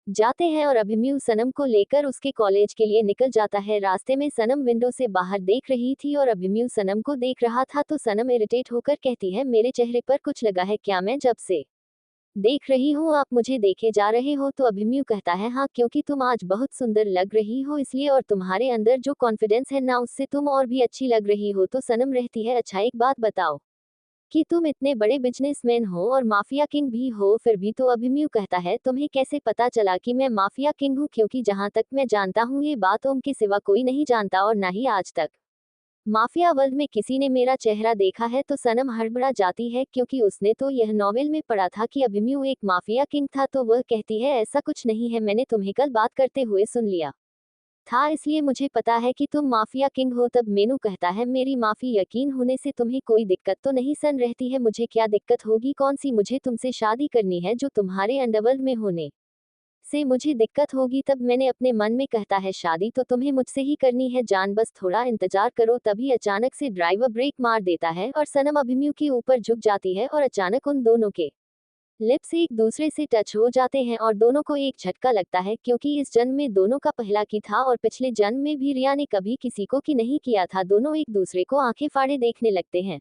जाते हैं और अभिमन्यु सनम को लेकर उसके कॉलेज के लिए निकल जाता है। रास्ते में सनम विंडो से बाहर देख रही थी और अभिमन्यु सनम को देख रहा था, तो सनम इरिटेट होकर कहती है मेरे चेहरे पर कुछ लगा है क्या? मैं जब से देख रही हूँ आप मुझे देखे जा रहे हो। तो अभिमन्यु कहता है हाँ, क्योंकि तुम आज बहुत सुंदर लग रही हो इसलिए, और तुम्हारे अंदर जो कॉन्फिडेंस है ना उससे तुम और भी अच्छी लग रही हो। तो सनम रहती है अच्छा एक बात बताओ कि तुम इतने बड़े बिजनेसमैन हो और माफिया किंग भी हो, फिर भी? तो अभिमन्यु कहता है तुम्हें कैसे पता चला कि मैं माफिया किंग हूँ? क्योंकि जहां तक मैं जानता हूँ ये बात ओम के सिवा कोई नहीं जानता और ना ही आज तक माफिया वर्ल्ड में किसी ने मेरा चेहरा देखा है। तो सनम हड़बड़ा जाती है क्योंकि उसने तो यह नॉवेल में पढ़ा था कि अभिमन्यु एक माफिया किंग था। तो वह कहती है ऐसा कुछ नहीं है, मैंने तुम्हें कल बात करते हुए सुन लिया था, इसलिए मुझे पता है कि तुम माफिया किंग हो। तब मेनू कहता है मेरी माफी यकीन होने से तुम्हें कोई दिक्कत तो नहीं? सन रहती है मुझे क्या दिक्कत होगी, कौन सी? मुझे तुमसे शादी करनी है जो तुम्हारे अंडरवर्ल्ड में होने से मुझे दिक्कत होगी तब मैंने अपने मन में कहता है शादी तो तुम्हें मुझसे ही करनी है जान, बस थोड़ा इंतजार करो। तभी अचानक से ड्राइवर ब्रेक मार देता है और सनम अभिमन्यु के ऊपर झुक जाती है और अचानक उन दोनों के लिप्स एक दूसरे से टच हो जाते हैं और दोनों को एक झटका लगता है क्योंकि इस जन्म में दोनों का पहला की था और पिछले जन्म में भी रिया ने कभी किसी को की नहीं किया था। दोनों एक दूसरे को आंखें फाड़े देखने लगते हैं।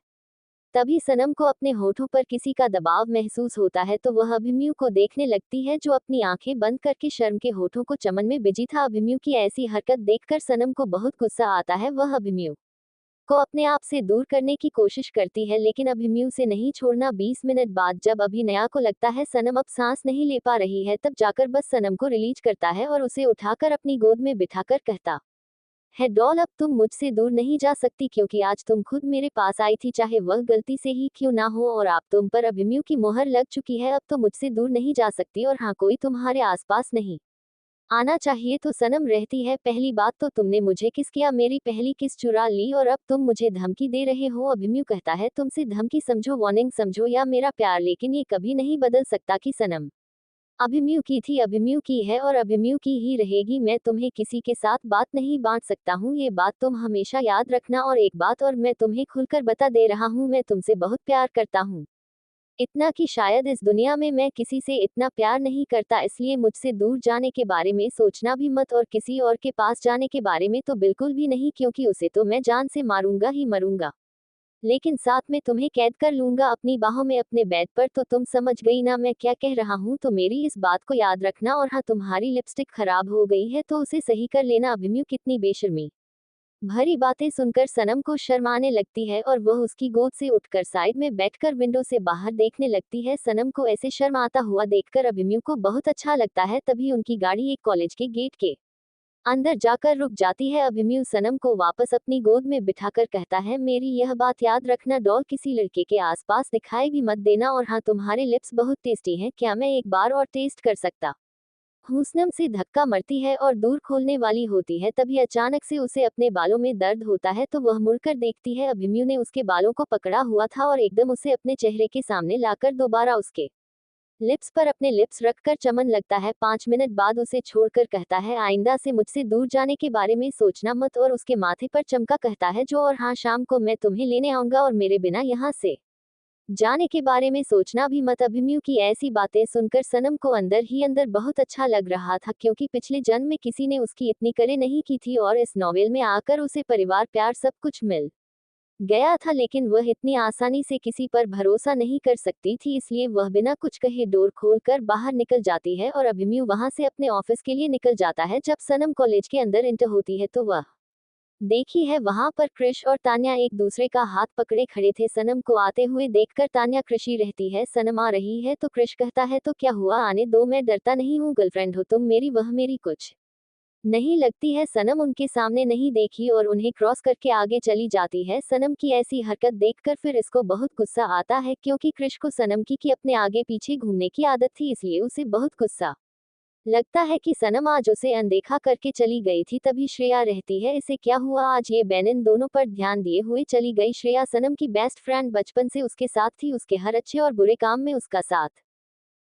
तभी सनम को अपने होठों पर किसी का दबाव महसूस होता है तो वह अभिमन्यु को देखने लगती है जो अपनी आंखें बंद करके शर्म के होठों को चमन में बिजी था। अभिमन्यु की ऐसी हरकत देखकर सनम को बहुत गुस्सा आता है। वह अभिमन्यु को अपने आप से दूर करने की कोशिश करती है लेकिन अभिमन्यु से नहीं छोड़ना। 20 मिनट बाद जब अभिनया को लगता है सनम अब सांस नहीं ले पा रही है तब जाकर बस सनम को रिलीज करता है और उसे उठाकर अपनी गोद में बिठाकर कहता है डॉल अब तुम मुझसे दूर नहीं जा सकती क्योंकि आज तुम खुद मेरे पास आई थी चाहे वह गलती से ही क्यों ना हो और आप तुम पर अभिमन्यु की मोहर लग चुकी है। अब तो मुझसे दूर नहीं जा सकती और हाँ कोई तुम्हारे आसपास नहीं आना चाहिए तो सनम रहती है। पहली बात तो तुमने मुझे किस किया, मेरी पहली किस चुरा ली और अब तुम मुझे धमकी दे रहे हो। अभिमन्यु कहता है तुमसे धमकी समझो वार्निंग समझो या मेरा प्यार लेकिन ये कभी नहीं बदल सकता कि सनम अभिमन्यु की थी अभिमन्यु की है और अभिमन्यु की ही रहेगी। मैं तुम्हें किसी के साथ बात नहीं बांट सकता हूँ, ये बात तुम हमेशा याद रखना। और एक बात और मैं तुम्हें खुलकर बता दे रहा हूँ, मैं तुमसे बहुत प्यार करता हूँ, इतना कि शायद इस दुनिया में मैं किसी से इतना प्यार नहीं करता। इसलिए मुझसे दूर जाने के बारे में सोचना भी मत और किसी और के पास जाने के बारे में तो बिल्कुल भी नहीं क्योंकि उसे तो मैं जान से मारूंगा ही मरूंगा, लेकिन साथ में तुम्हें कैद कर लूंगा अपनी बाहों में अपने बेड पर। तो तुम समझ गई ना मैं क्या कह रहा हूँ, तो मेरी इस बात को याद रखना। और हाँ तुम्हारी लिपस्टिक खराब हो गई है तो उसे सही कर लेना। अभिमन्यु कितनी बेशर्मी भरी बातें सुनकर सनम को शर्म आने लगती है और वह उसकी गोद से उठकर साइड में बैठकर विंडो से बाहर देखने लगती है। सनम को ऐसे शर्म आता हुआ देखकर अभिमन्यु को बहुत अच्छा लगता है। तभी उनकी गाड़ी एक कॉलेज के गेट के अंदर जाकर रुक जाती है। अभिमन्यु सनम को वापस अपनी गोद में बिठाकर कहता है मेरी यह बात याद रखना डॉल, किसी लड़के के आसपास दिखाई भी मत देना। और हाँ तुम्हारे लिप्स बहुत टेस्टी हैं, क्या मैं एक बार और टेस्ट कर सकता हूँ। सनम से धक्का मरती है और दूर खोलने वाली होती है तभी अचानक से उसे अपने बालों में दर्द होता है तो वह मुड़कर देखती है अभिमन्यु ने उसके बालों को पकड़ा हुआ था और एकदम उसे अपने चेहरे के सामने लाकर दोबारा उसके लिप्स पर अपने लिप्स रखकर चमन लगता है। 5 मिनट बाद उसे छोड़कर कहता है आइंदा से मुझसे दूर जाने के बारे में सोचना मत और उसके माथे पर चमका कहता है जो और हाँ शाम को मैं तुम्हें लेने आऊंगा और मेरे बिना यहाँ से जाने के बारे में सोचना भी मत। अभिमन्यु की ऐसी बातें सुनकर सनम को अंदर ही अंदर बहुत अच्छा लग रहा था क्योंकि पिछले जन्म में किसी ने उसकी इतनी कदर नहीं की थी और इस नॉवेल में आकर उसे परिवार प्यार सब कुछ मिल गया था, लेकिन वह इतनी आसानी से किसी पर भरोसा नहीं कर सकती थी। इसलिए वह बिना कुछ कहे डोर खोलकर बाहर निकल जाती है और अभिमन्यु वहां से अपने ऑफिस के लिए निकल जाता है। जब सनम कॉलेज के अंदर एंटर होती है तो वह देखी है वहां पर क्रिश और तान्या एक दूसरे का हाथ पकड़े खड़े थे। सनम को आते हुए देखकर तान्या कृषि रहती है सनम आ रही है तो क्रिश कहता है तो क्या हुआ आने दो, मैं डरता नहीं हूँ, गर्लफ्रेंड हो तुम मेरी, वह मेरी कुछ नहीं लगती है। सनम उनके सामने नहीं देखी और उन्हें क्रॉस करके आगे चली जाती है। सनम की ऐसी हरकत देखकर फिर इसको बहुत गुस्सा आता है क्योंकि क्रिश को सनम की अपने आगे पीछे घूमने की आदत थी, इसलिए उसे बहुत गुस्सा लगता है कि सनम आज उसे अनदेखा करके चली गई थी। तभी श्रेया रहती है इसे क्या हुआ आज, ये बैन दोनों पर ध्यान दिए हुए चली गई। श्रेया सनम की बेस्ट फ्रेंड, बचपन से उसके साथ थी, उसके हर अच्छे और बुरे काम में उसका साथ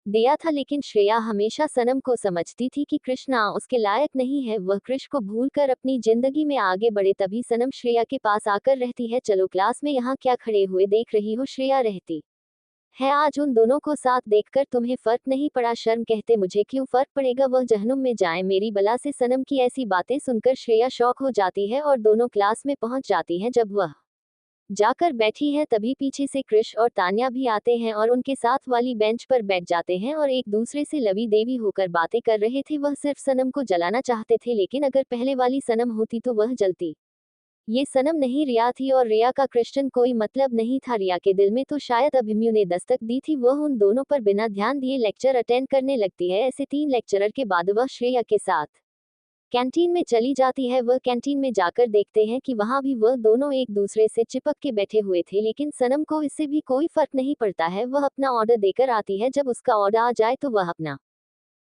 दिया था, लेकिन श्रेया हमेशा सनम को समझती थी कि कृष्णा उसके लायक नहीं है, वह कृष को भूलकर अपनी जिंदगी में आगे बढ़े। तभी सनम श्रेया के पास आकर रहती है चलो क्लास में यहाँ क्या खड़े हुए देख रही हो। श्रेया रहती है आज उन दोनों को साथ देखकर तुम्हें फर्क नहीं पड़ा, शर्म कहते मुझे क्यों फर्क पड़ेगा, वह जहन्नुम में जाए मेरी बला से। सनम की ऐसी बातें सुनकर श्रेया शॉक हो जाती है और दोनों क्लास में पहुंच जाती हैं। जब वह जाकर बैठी है तभी पीछे से कृष और तान्या भी आते हैं और उनके साथ वाली बेंच पर बैठ जाते हैं और एक दूसरे से लवी देवी होकर बातें कर रहे थे। वह सिर्फ सनम को जलाना चाहते थे, लेकिन अगर पहले वाली सनम होती तो वह जलती। ये सनम नहीं रिया थी और रिया का क्रिश्चियन कोई मतलब नहीं था। रिया के दिल में तो शायद अभिमन्यु ने दस्तक दी थी। वह उन दोनों पर बिना ध्यान दिए लेक्चर अटेंड करने लगती है। ऐसे 3 लेक्चरर के बाद वह श्रेया के साथ कैंटीन में चली जाती है। वह कैंटीन में जाकर देखते हैं कि वहां भी वह दोनों एक दूसरे से चिपक के बैठे हुए थे, लेकिन सनम को इससे भी कोई फर्क नहीं पड़ता है। वह अपना ऑर्डर देकर आती है। जब उसका ऑर्डर आ जाए तो वह अपना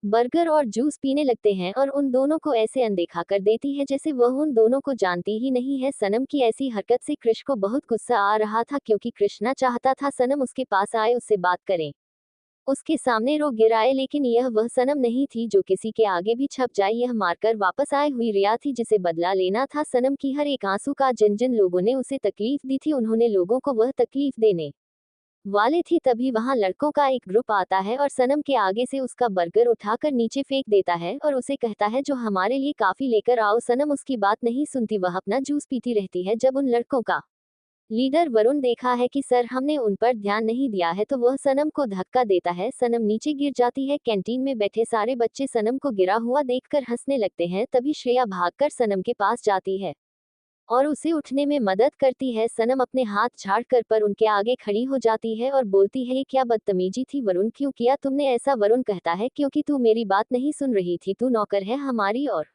बर्गर और जूस पीने लगते हैं और उन दोनों को ऐसे अनदेखा कर देती है जैसे वह उन दोनों को जानती ही नहीं है। सनम की ऐसी हरकत से कृष को बहुत गुस्सा आ रहा था क्योंकि कृष्णा चाहता था सनम उसके पास आए, उससे बात करें। उसके सामने रो गिराए, लेकिन यह वह सनम नहीं थी जो किसी के आगे भी छप जाए। यह मारकर वापस आए हुई रिया थी जिसे बदला लेना था सनम की हर एक आंसू का। जिन जिन लोगों ने उसे तकलीफ दी थी उन्होंने लोगों को वह तकलीफ देने वाले थी। तभी वहां लड़कों का एक ग्रुप आता है और सनम के आगे से उसका बर्गर उठाकर नीचे फेंक देता है और उसे कहता है जो हमारे लिए काफी लेकर आओ। सनम उसकी बात नहीं सुनती, वह अपना जूस पीती रहती है। जब उन लड़कों का लीडर वरुण देखा है कि सर हमने उन पर ध्यान नहीं दिया है तो वह सनम को धक्का देता है। सनम नीचे गिर जाती है। कैंटीन में बैठे सारे बच्चे सनम को गिरा हुआ देखकर हंसने लगते हैं। तभी श्रेया भागकर सनम के पास जाती है और उसे उठने में मदद करती है। सनम अपने हाथ झाड़कर पर उनके आगे खड़ी हो जाती है और बोलती है ये क्या बदतमीजी थी वरुण, क्यों किया तुमने ऐसा? वरुण कहता है क्योंकि तू मेरी बात नहीं सुन रही थी, तू नौकर है हमारी और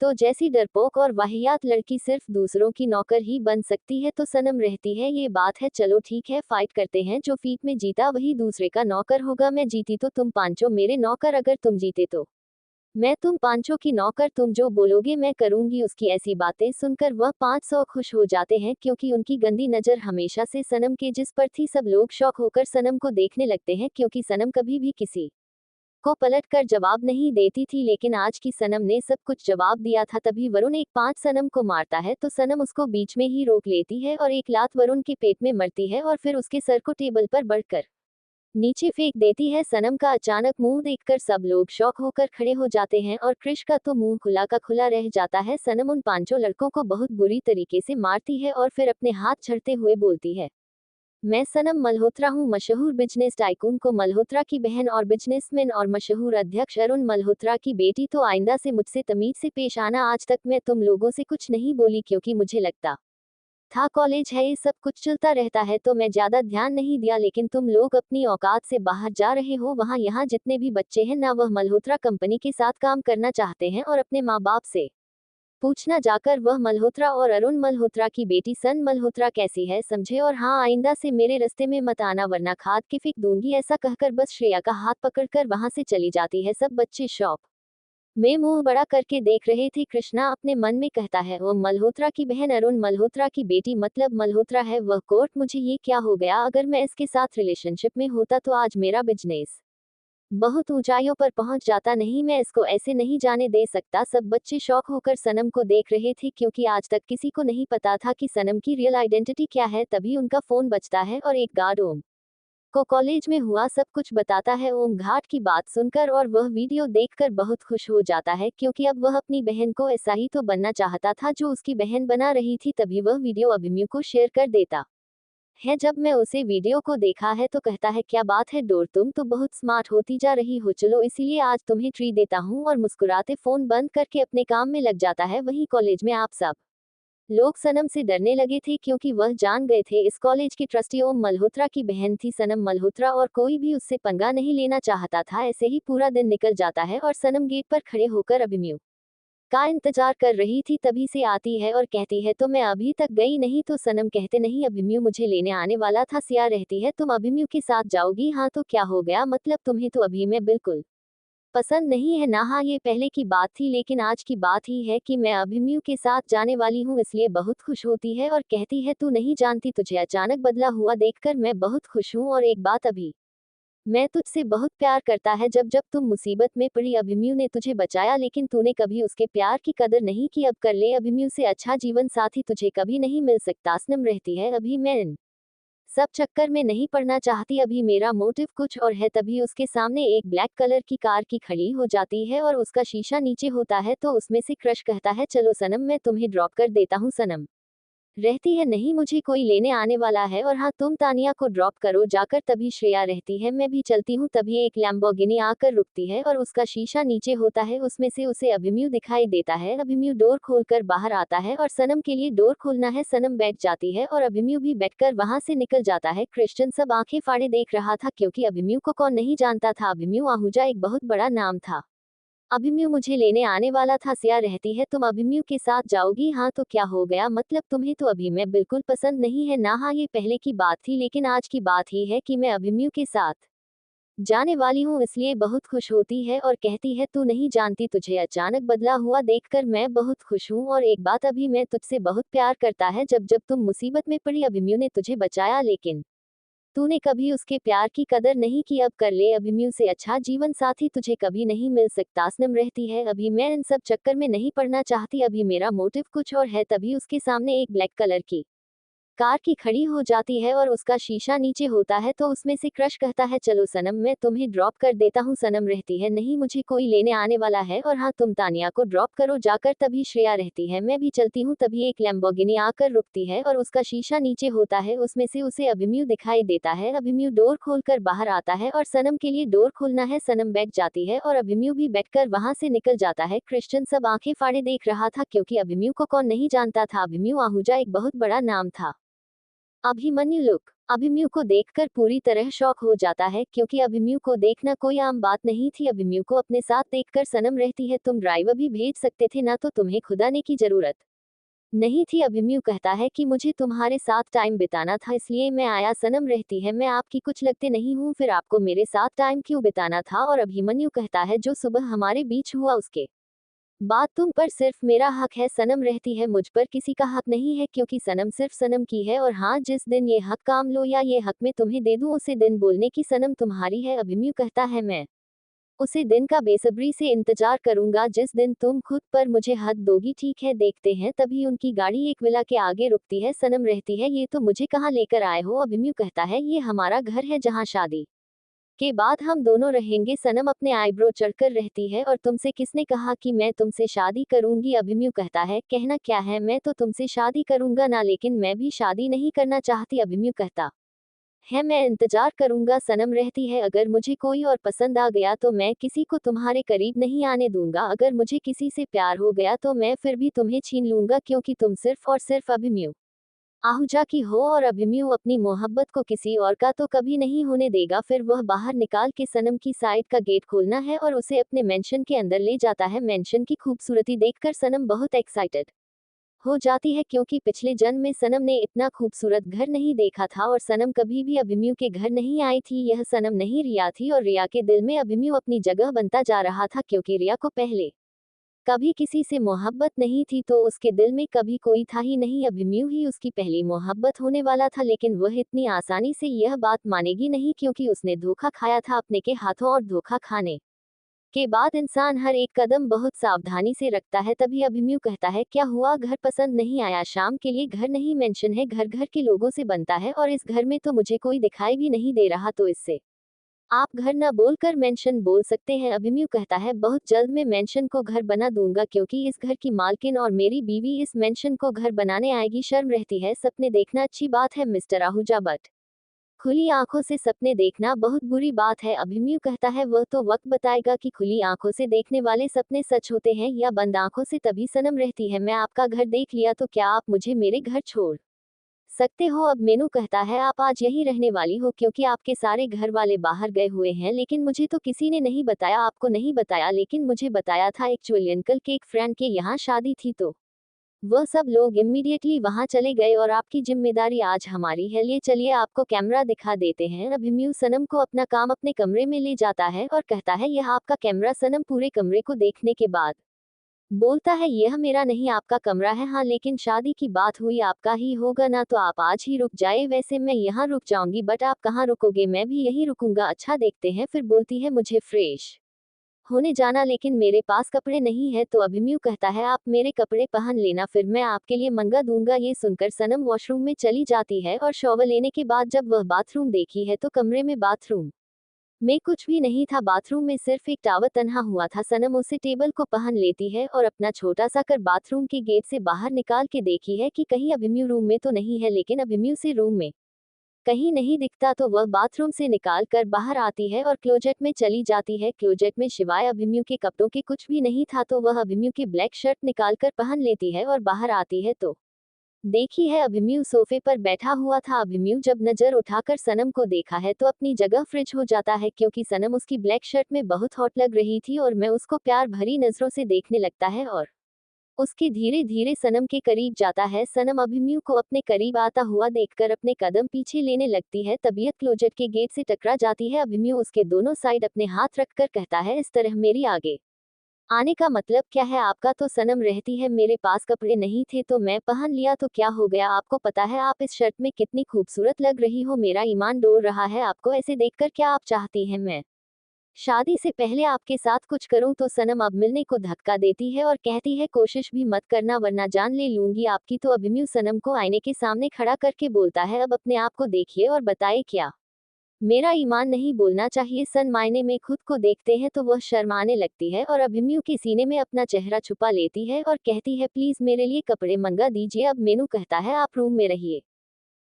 तो जैसी डरपोक और वाहियात लड़की सिर्फ दूसरों की नौकर ही बन सकती है। तो सनम रहती है ये बात है, चलो ठीक है फाइट करते हैं, जो फीट में जीता वही दूसरे का नौकर होगा। मैं जीती तो तुम पांचों मेरे नौकर, अगर तुम जीते तो मैं तुम पांचों की नौकर, तुम जो बोलोगे मैं करूंगी। उसकी ऐसी बातें सुनकर वह 500 खुश हो जाते हैं क्योंकि उनकी गंदी नजर हमेशा से सनम के जिस पर थी। सब लोग शौक होकर सनम को देखने लगते हैं क्योंकि सनम कभी भी किसी को पलट कर जवाब नहीं देती थी, लेकिन आज की सनम ने सब कुछ जवाब दिया था। तभी वरुण एक पांच सनम को मारता है तो सनम उसको बीच में ही रोक लेती है और एक लात वरुण के पेट में मरती है और फिर उसके सर को टेबल पर बढ़कर नीचे फेंक देती है। सनम का अचानक मुंह देखकर सब लोग शौक होकर खड़े हो जाते हैं और क्रिश का तो मुंह खुला का खुला रह जाता है। सनम उन पांचों लड़कों को बहुत बुरी तरीके से मारती है और फिर अपने हाथ छड़ते हुए बोलती है मैं सनम मल्होत्रा हूँ, मशहूर बिजनेस टाइकून को मल्होत्रा की बहन और बिजनेसमैन और मशहूर अध्यक्ष अरुण मल्होत्रा की बेटी। तो आइंदा से मुझसे तमीज से पेश आना। आज तक मैं तुम लोगों से कुछ नहीं बोली क्योंकि मुझे लगता था कॉलेज है ये सब कुछ चलता रहता है तो मैं ज्यादा ध्यान नहीं दिया, लेकिन तुम लोग अपनी औकात से बाहर जा रहे हो। वहाँ यहाँ जितने भी बच्चे हैं ना वह मल्होत्रा कंपनी के साथ काम करना चाहते हैं और अपने माँ बाप से पूछना जाकर वह मल्होत्रा और अरुण मल्होत्रा की बेटी सन मल्होत्रा कैसी है, समझे? और हाँ आइंदा से मेरे रास्ते में मत आना वरना खाद के फेंक दूंगी। ऐसा कहकर बस श्रेया का हाथ पकड़कर वहां से चली जाती है। सब बच्चे शौक में मुंह बड़ा करके देख रहे थे। कृष्णा अपने मन में कहता है वो मल्होत्रा की बहन अरुण मल्होत्रा की बेटी मतलब मल्होत्रा है वह कोर्ट, मुझे ये क्या हो गया? अगर मैं इसके साथ रिलेशनशिप में होता तो आज मेरा बिजनेस बहुत ऊंचाइयों पर पहुंच जाता। नहीं, मैं इसको ऐसे नहीं जाने दे सकता। सब बच्चे शौक होकर सनम को देख रहे थे क्योंकि आज तक किसी को नहीं पता था कि सनम की रियल आइडेंटिटी क्या है। तभी उनका फोन बजता है और एक गार्ड ओम को कॉलेज में हुआ सब कुछ बताता है। ओम घाट की बात सुनकर और वह वीडियो देखकर बहुत खुश हो जाता है क्योंकि अब वह अपनी बहन को ऐसा ही तो बनना चाहता था जो उसकी बहन बना रही थी। तभी वह वीडियो अभिमन्यु को शेयर कर देता है। जब मैं उसे वीडियो को देखा है तो कहता है क्या बात है डोर, तुम तो बहुत स्मार्ट होती जा रही हो, चलो इसीलिए आज तुम्हें ट्री देता हूँ। और मुस्कुराते फोन बंद करके अपने काम में लग जाता है। वहीं कॉलेज में आप सब लोग सनम से डरने लगे थे क्योंकि वह जान गए थे इस कॉलेज की ट्रस्टी ओम मल्होत्रा की बहन थी सनम मल्होत्रा और कोई भी उससे पंगा नहीं लेना चाहता था। ऐसे ही पूरा दिन निकल जाता है और सनम गेट पर खड़े होकर अभिमन्यु का इंतजार कर रही थी। तभी से आती है और कहती है तो मैं अभी तक गई नहीं। तो सनम कहते नहीं अभिमन्यु मुझे लेने आने वाला था। सिया रहती है तुम अभिमन्यु के साथ जाओगी? हाँ तो क्या हो गया, मतलब तुम्हें तो अभी मैं बिल्कुल पसंद नहीं है ना? हाँ ये पहले की बात थी लेकिन आज की बात ही है कि मैं अभिमन्यु के साथ जाने वाली हूँ, इसलिए बहुत खुश होती है और कहती है तू नहीं जानती, तुझे अचानक बदला हुआ देखकर मैं बहुत खुश हूँ। और एक बात, अभी मैं तुझसे बहुत प्यार करता है। जब जब तुम मुसीबत में पड़ी अभिमन्यु ने तुझे बचाया, लेकिन तूने कभी उसके प्यार की कदर नहीं की। अब कर ले, अभिमन्यु से अच्छा जीवन साथी तुझे कभी नहीं मिल सकता। सनम रहती है अभी मैं इन सब चक्कर में नहीं पड़ना चाहती, अभी मेरा मोटिव कुछ और है। तभी उसके सामने एक ब्लैक कलर की कार की खड़ी हो जाती है और उसका शीशा नीचे होता है तो उसमें से क्रश कहता है चलो सनम मैं तुम्हें ड्रॉप कर देता हूँ। सनम रहती है नहीं मुझे कोई लेने आने वाला है और हाँ तुम तानिया को ड्रॉप करो जाकर। तभी श्रेया रहती है मैं भी चलती हूँ। तभी एक लैम्बोर्गिनी आकर रुकती है और उसका शीशा नीचे होता है, उसमें से उसे अभिमन्यु दिखाई देता है। अभिमन्यु डोर खोलकर बाहर आता है और सनम के लिए डोर खोलना है। सनम बैठ जाती है और अभिमन्यु भी बैठकर वहां से निकल जाता है। क्रिश्चियन सब आंखें फाड़े देख रहा था क्योंकि अभिमन्यु को कौन नहीं जानता था। अभिमन्यु आहूजा एक बहुत बड़ा नाम था। अभिमन्यु मुझे लेने आने वाला था। सिया रहती है तुम अभिमन्यु के साथ जाओगी? हाँ तो क्या हो गया, मतलब तुम्हें तो अभी मैं बिल्कुल पसंद नहीं है ना? हाँ ये पहले की बात थी लेकिन आज की बात ही है कि मैं अभिमन्यु के साथ जाने वाली हूँ, इसलिए बहुत खुश होती है और कहती है तू नहीं जानती, तुझे अचानक बदला हुआ देखकर मैं बहुत खुश हूँ। और एक बात, अभी मैं तुझसे बहुत प्यार करता है। जब जब तुम मुसीबत में पड़ी अभिमन्यु ने तुझे बचाया, लेकिन तूने कभी उसके प्यार की कदर नहीं की, अब कर ले। अभिमन्यु से अच्छा जीवन साथी तुझे कभी नहीं मिल सकता। सनम रहती है, अभी मैं इन सब चक्कर में नहीं पड़ना चाहती, अभी मेरा मोटिव कुछ और है। तभी उसके सामने एक ब्लैक कलर की कार की खड़ी हो जाती है और उसका शीशा नीचे होता है तो उसमें से क्रश कहता है, चलो सनम मैं तुम्हें ड्रॉप कर देता हूँ। सनम रहती है, नहीं मुझे कोई लेने आने वाला है, और हाँ तुम तानिया को ड्रॉप करो जाकर। तभी श्रेया रहती है, मैं भी चलती हूँ। तभी एक लैम्बोर्गिनी आकर रुकती है और उसका शीशा नीचे होता है, उसमें से उसे अभिमन्यु दिखाई देता है। अभिमन्यु डोर खोलकर बाहर आता है और सनम के लिए डोर खोलना है। सनम बैठ जाती है और अभिमन्यु भी बैठकर वहां से निकल जाता है। क्रिश्चियन सब आंखें फाड़े देख रहा था, क्योंकि अभिमन्यु को कौन नहीं जानता था। अभिमन्यु आहूजा एक बहुत बड़ा नाम था। अभिमन्यु लुक अभिमन्यु को देखकर पूरी तरह शॉक हो जाता है, क्योंकि अभिमन्यु को देखना कोई आम बात नहीं थी। अभिमन्यु को अपने साथ देखकर सनम रहती है, तुम ड्राइवर भी भेज सकते थे ना, तो तुम्हें खुद आने की जरूरत नहीं थी। अभिमन्यु कहता है कि मुझे तुम्हारे साथ टाइम बिताना था, इसलिए मैं आया। सनम रहती है, मैं आपकी कुछ लगते नहीं हूँ, फिर आपको मेरे साथ टाइम क्यों बिताना था। और अभिमन्यु कहता है, जो सुबह हमारे बीच हुआ उसके बात तुम पर सिर्फ मेरा हक है। सनम रहती है, मुझ पर किसी का हक नहीं है, क्योंकि सनम सिर्फ सनम की है। और हाँ, जिस दिन ये हक काम लो या ये हक मैं तुम्हें दे दूं, उसे दिन बोलने की सनम तुम्हारी है। अभिमन्यु कहता है, मैं उसे दिन का बेसब्री से इंतजार करूंगा जिस दिन तुम खुद पर मुझे हक दोगी। ठीक है, देखते हैं। तभी उनकी गाड़ी एक विला के आगे रुकती है। सनम रहती है, ये तो मुझे कहाँ लेकर आए हो। अभिमन्यु कहता है, ये हमारा घर है जहाँ शादी के बाद हम दोनों रहेंगे। सनम अपने आईब्रो चढ़कर रहती है, और तुमसे किसने कहा कि मैं तुमसे शादी करूंगी। अभिमन्यु कहता है, कहना क्या है, मैं तो तुमसे शादी करूंगा ना, लेकिन मैं भी शादी नहीं करना चाहती। अभिमन्यु कहता है, मैं इंतजार करूंगा। सनम रहती है, अगर मुझे कोई और पसंद आ गया तो मैं किसी को तुम्हारे करीब नहीं आने दूंगा। अगर मुझे किसी से प्यार हो गया तो मैं फिर भी तुम्हें छीन लूंगा, क्योंकि तुम सिर्फ और सिर्फ अभिमन्यु आहूजा की हो, और अभिमन्यु अपनी मोहब्बत को किसी और का तो कभी नहीं होने देगा। फिर वह बाहर निकाल के सनम की साइड का गेट खोलना है और उसे अपने मेंशन के अंदर ले जाता है। मेंशन की खूबसूरती देखकर सनम बहुत एक्साइटेड हो जाती है, क्योंकि पिछले जन्म में सनम ने इतना खूबसूरत घर नहीं देखा था, और सनम कभी भी अभिमन्यु के घर नहीं आई थी। यह सनम नहीं, रिया थी, और रिया के दिल में अभिमन्यु अपनी जगह बनता जा रहा था, क्योंकि रिया को पहले कभी किसी से मोहब्बत नहीं थी, तो उसके दिल में कभी कोई था ही नहीं। अभिमन्यु ही उसकी पहली मोहब्बत होने वाला था, लेकिन वह इतनी आसानी से यह बात मानेगी नहीं, क्योंकि उसने धोखा खाया था अपने के हाथों, और धोखा खाने के बाद इंसान हर एक कदम बहुत सावधानी से रखता है। तभी अभिमन्यु कहता है, क्या हुआ, घर पसंद नहीं आया। शाम के लिए घर नहीं, मेंशन है, घर घर के लोगों से बनता है, और इस घर में तो मुझे कोई दिखाई भी नहीं दे रहा, तो इससे आप घर न बोलकर मेंशन बोल सकते हैं। अभिमन्यु कहता है, बहुत जल्द मैं मेंशन को घर बना दूंगा, क्योंकि इस घर की मालकिन और मेरी बीवी इस मेंशन को घर बनाने आएगी। शर्म रहती है, सपने देखना अच्छी बात है मिस्टर आहूजा, बट खुली आंखों से सपने देखना बहुत बुरी बात है। अभिमन्यु कहता है, वह तो वक्त बताएगा कि खुली आंखों से देखने वाले सपने सच होते हैं या बंद आंखों से। तभी सनम रहती है, मैं आपका घर देख लिया, तो क्या आप मुझे मेरे घर छोड़ सकते हो। अब मेनू कहता है, आप आज यहीं रहने वाली हो, क्योंकि आपके सारे घर वाले बाहर गए हुए हैं, लेकिन मुझे तो किसी ने नहीं बताया। आपको नहीं बताया, लेकिन मुझे बताया था। एक्चुअली अंकल के एक फ्रेंड के यहाँ शादी थी, तो वह सब लोग इमीडिएटली वहां चले गए, और आपकी जिम्मेदारी आज हमारी है। ले चलिए, आपको कैमरा दिखा देते हैं। अभिमन्यु सनम को अपना काम अपने कमरे में ले जाता है और कहता है, यह आपका कैमरा। सनम पूरे कमरे को देखने के बाद बोलता है, यह मेरा नहीं, आपका कमरा है। हाँ, लेकिन शादी की बात हुई आपका ही होगा ना, तो आप आज ही रुक जाए। वैसे मैं यहाँ रुक जाऊंगी, बट आप कहाँ रुकोगे, मैं भी यहीं रुकूंगा। अच्छा, देखते हैं। फिर बोलती है, मुझे फ्रेश होने जाना, लेकिन मेरे पास कपड़े नहीं है। तो अभिमन्यु कहता है, आप मेरे कपड़े पहन लेना, फिर मैं आपके लिए मंगा दूंगा। ये सुनकर सनम वॉशरूम में चली जाती है, और शॉवर लेने के बाद जब वह बाथरूम देखी है, तो कमरे में बाथरूम में कुछ भी नहीं था। बाथरूम में सिर्फ एक टावल तन्हा हुआ था। सनम उसे टेबल को पहन लेती है और अपना छोटा सा कर बाथरूम के गेट से बाहर निकाल के देखी है कि कहीं अभिमन्यु रूम में तो नहीं है, लेकिन अभिमन्यु से रूम में कहीं नहीं दिखता। तो वह बाथरूम से निकाल कर बाहर आती है और क्लोजेट में चली जाती है। क्लोजेट में शिवाय अभिमन्यु के कपड़ों के कुछ भी नहीं था, तो वह अभिमन्यु की ब्लैक शर्ट निकाल कर पहन लेती है और बाहर आती है, तो देखी है अभिमन्यु सोफे पर बैठा हुआ था। अभिमन्यु जब नजर उठाकर सनम को देखा है, तो अपनी जगह फ्रिज हो जाता है, क्योंकि सनम उसकी ब्लैक शर्ट में बहुत हॉट लग रही थी, और मैं उसको प्यार भरी नजरों से देखने लगता है, और उसके धीरे धीरे सनम के करीब जाता है। सनम अभिमन्यु को अपने करीब आता हुआ देखकर अपने कदम पीछे लेने लगती है। तबीयत क्लोजेट के गेट से टकरा जाती है। अभिमन्यु उसके दोनों साइड अपने हाथ रखकर कहता है, इस तरह मेरी आगे आने का मतलब क्या है आपका? तो सनम रहती है मेरे पास कपड़े नहीं थे तो मैं पहन लिया तो क्या हो गया? आपको पता है आप इस शर्ट में कितनी खूबसूरत लग रही हो, मेरा ईमान डोल रहा है आपको ऐसे देखकर, क्या आप चाहती हैं मैं शादी से पहले आपके साथ कुछ करूं? तो सनम अब मिलने को धक्का देती है और कहती है कोशिश भी मत करना वरना जान ले लूंगी आपकी। तो अभिमन्यु सनम को आईने के सामने खड़ा करके बोलता है अब अपने आप को देखिए और बताइए क्या मेरा ईमान नहीं बोलना चाहिए। सन मायने में खुद को देखते हैं तो वह शर्माने लगती है और अभिमन्यु के सीने में अपना चेहरा छुपा लेती है और कहती है प्लीज मेरे लिए कपड़े मंगा दीजिए। अब मेनू कहता है आप रूम में रहिए,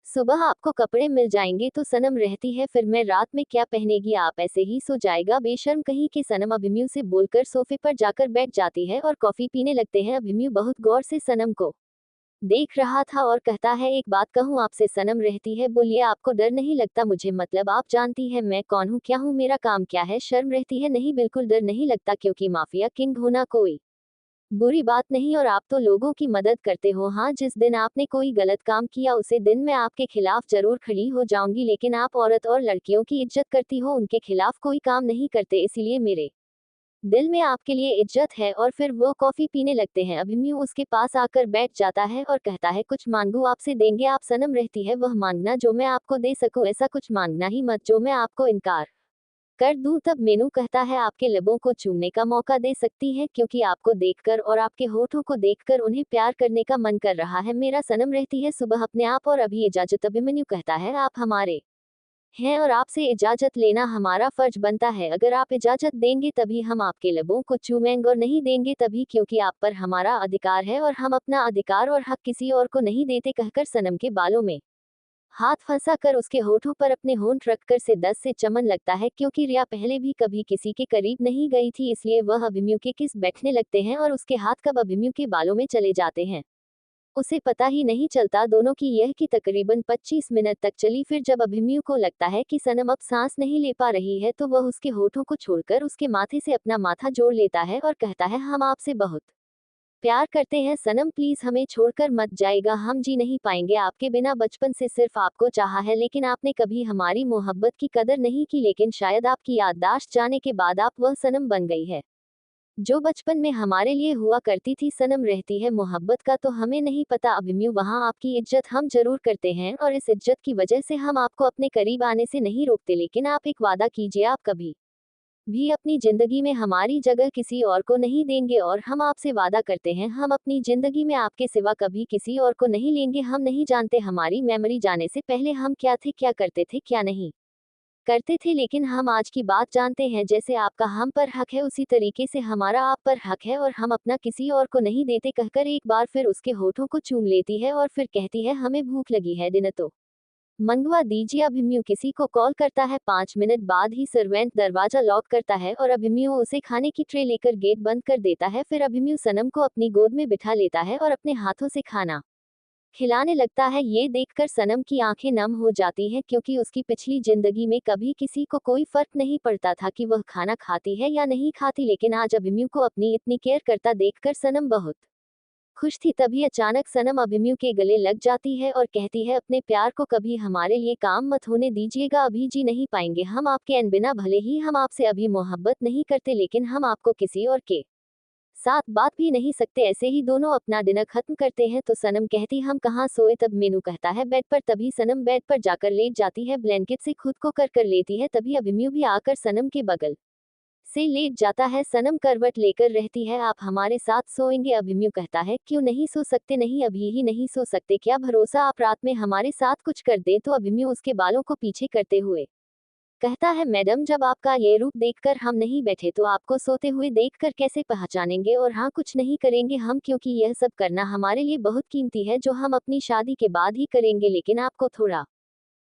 सुबह आपको कपड़े मिल जाएंगे। तो सनम रहती है फिर मैं रात में क्या पहनेगी, आप ऐसे ही सो जाएगा बेशर्म कहीं के। सनम अभिमन्यु से बोलकर सोफे पर जाकर बैठ जाती है और कॉफी पीने लगते हैं। अभिमन्यु बहुत गौर से सनम को देख रहा था और कहता है एक बात कहूँ आपसे? सनम रहती है बोलिए, आपको डर नहीं लगता मुझे? मतलब आप जानती है मैं कौन हूँ, क्या हूँ, मेरा काम क्या है? शर्म रहती है नहीं बिल्कुल डर नहीं लगता क्योंकि माफिया किंग होना कोई बुरी बात नहीं और आप तो लोगों की मदद करते हो। हाँ जिस दिन आपने कोई गलत काम किया उसे दिन मैं आपके खिलाफ जरूर खड़ी हो जाऊंगी, लेकिन आप औरत और लड़कियों की इज्जत करती हो, उनके खिलाफ कोई काम नहीं करते, इसीलिए मेरे दिल में आपके लिए इज्जत है। और फिर वो कॉफी पीने लगते हैं। अभिमन्यु उसके पास आकर बैठ जाता है और कहता है कुछ मांगू आपसे, देंगे आप? सनम रहती है वह मांगना जो मैं आपको दे सकूं, ऐसा कुछ मांगना ही मत जो मैं आपको इनकार कर दूं। तब मेनू कहता है आपके लबों को चूमने का मौका दे सकती है क्योंकि आपको देखकर और आपके होठों को देखकर उन्हें प्यार करने का मन कर रहा है मेरा। सनम रहती है सुबह अपने आप और अभी इजाजत। अभिमन्यु कहता है आप हमारे हैं और आपसे इजाजत लेना हमारा फर्ज बनता है, अगर आप इजाजत देंगे तभी हम आपके लबों को चूमेंगे और नहीं देंगे तभी, क्योंकि आप पर हमारा अधिकार है और हम अपना अधिकार और हक किसी और को नहीं देते। कहकर सनम के बालों में हाथ फंसा कर उसके होठों पर अपने होंठ रखकर से 10 से चमन लगता है क्योंकि रिया पहले भी कभी किसी के करीब नहीं गई थी, इसलिए वह अभिमन्यु के किस बैठने लगते हैं और उसके हाथ कब अभिमन्यु के बालों में चले जाते हैं उसे पता ही नहीं चलता। दोनों की यह कि तकरीबन 25 मिनट तक चली। फिर जब अभिमन्यु को लगता है कि सनम अब सांस नहीं ले पा रही है तो वह उसके होठों को छोड़कर उसके माथे से अपना माथा जोड़ लेता है और कहता है हम आपसे बहुत प्यार करते हैं सनम, प्लीज हमें छोड़कर मत जाएगा, हम जी नहीं पाएंगे आपके बिना, बचपन से सिर्फ आपको चाहा है लेकिन आपने कभी हमारी मोहब्बत की कदर नहीं की, लेकिन शायद आपकी याददाश्त जाने के बाद आप वह सनम बन गई है जो बचपन में हमारे लिए हुआ करती थी। सनम रहती है मोहब्बत का तो हमें नहीं पता अभिमन्यु, वहाँ आपकी इज्जत हम जरूर करते हैं और इस इज्जत की वजह से हम आपको अपने करीब आने से नहीं रोकते, लेकिन आप एक वादा कीजिए आप कभी भी अपनी जिंदगी में हमारी जगह किसी और को नहीं देंगे और हम आपसे वादा करते हैं हम अपनी जिंदगी में आपके सिवा कभी किसी और को नहीं लेंगे। हम नहीं जानते हमारी मेमोरी जाने से पहले हम क्या थे, क्या करते थे, क्या नहीं करते थे, लेकिन हम आज की बात जानते हैं। जैसे आपका हम पर हक है उसी तरीके से हमारा आप पर हक है और हम अपना किसी और को नहीं देते। कहकर एक बार फिर उसके होठों को चूम लेती है और फिर कहती है हमें भूख लगी है, डिनर तो मंगवा दीजिए। अभिमन्यु किसी को कॉल करता है। 5 मिनट बाद ही सर्वेंट दरवाजा लॉक करता है और अभिमन्यु उसे खाने की ट्रे लेकर गेट बंद कर देता है। फिर अभिमन्यु सनम को अपनी गोद में बिठा लेता है और अपने हाथों से खाना खिलाने लगता है। ये देखकर सनम की आंखें नम हो जाती हैं क्योंकि उसकी पिछली जिंदगी में कभी किसी को कोई फर्क नहीं पड़ता था कि वह खाना खाती है या नहीं खाती, लेकिन आज अभिमन्यु को अपनी इतनी केयर करता देखकर सनम बहुत खुश थी। तभी अचानक सनम अभिमन्यु के गले लग जाती है और कहती है अपने प्यार को कभी हमारे लिए काम मत होने दीजिएगा, अभी जी नहीं पाएंगे हम आपके अन बिना, भले ही हम आपसे अभी मोहब्बत नहीं करते लेकिन हम आपको किसी और के साथ बात भी नहीं सकते। ऐसे ही दोनों अपना डिनर खत्म करते हैं तो सनम कहती हम कहाँ सोए, तब मेनू कहता है बेड पर। तभी सनम बेड पर जाकर लेट जाती है, ब्लैंकेट से खुद को कर लेती है। तभी अभिमन्यु भी आकर सनम के बगल से लेट जाता है। सनम करवट लेकर रहती है आप हमारे साथ सोएंगे? अभिमन्यु कहता है क्यों नहीं सो सकते, नहीं अभी ही नहीं सो सकते, क्या भरोसा आप रात में हमारे साथ कुछ कर दे? तो अभिमन्यु उसके बालों को पीछे करते हुए कहता है मैडम जब आपका ये रूप देखकर हम नहीं बैठे तो आपको सोते हुए देखकर कैसे पहचानेंगे? और हाँ कुछ नहीं करेंगे हम क्योंकि यह सब करना हमारे लिए बहुत कीमती है जो हम अपनी शादी के बाद ही करेंगे, लेकिन आपको थोड़ा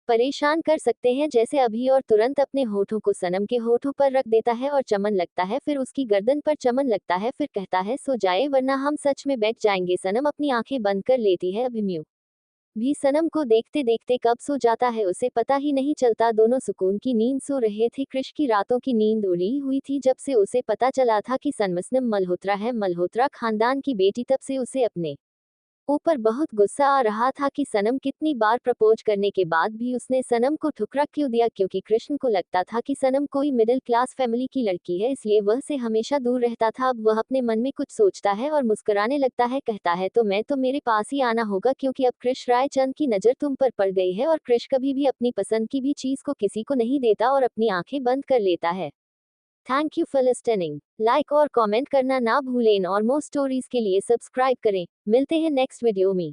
परेशान कर सकते हैं जैसे अभी। और तुरंत अपने होठों को सनम के होठों पर रख देता है और चमन लगता है, फिर उसकी गर्दन पर चमन लगता है, फिर कहता है सो जाए वरना हम सच में बैठ जाएंगे। सनम अपनी आंखें बंद कर लेती है। अभिमन्यु भी सनम को देखते देखते कब सो जाता है उसे पता ही नहीं चलता। दोनों सुकून की नींद सो रहे थे। कृष की रातों की नींद उड़ी हुई थी जब से उसे पता चला था कि सनमसनम मल्होत्रा है, मल्होत्रा खानदान की बेटी। तब से उसे अपने ऊपर बहुत गुस्सा आ रहा था कि सनम कितनी बार प्रपोज करने के बाद भी उसने सनम को ठुकरा क्यों दिया, क्योंकि कृष्ण को लगता था कि सनम कोई मिडिल क्लास फैमिली की लड़की है, इसलिए वह से हमेशा दूर रहता था। अब वह अपने मन में कुछ सोचता है और मुस्कुराने लगता है, कहता है तो मैं तो मेरे पास ही आना होगा, क्योंकि अब कृष राय चंद की नजर तुम पर पड़ गई है और कृष कभी भी अपनी पसंद की भी चीज को किसी को नहीं देता और अपनी आंखें बंद कर लेता है। Thank you for listening. Like और कमेंट करना ना भूलें और मोर स्टोरीज के लिए सब्सक्राइब करें। मिलते हैं नेक्स्ट वीडियो में।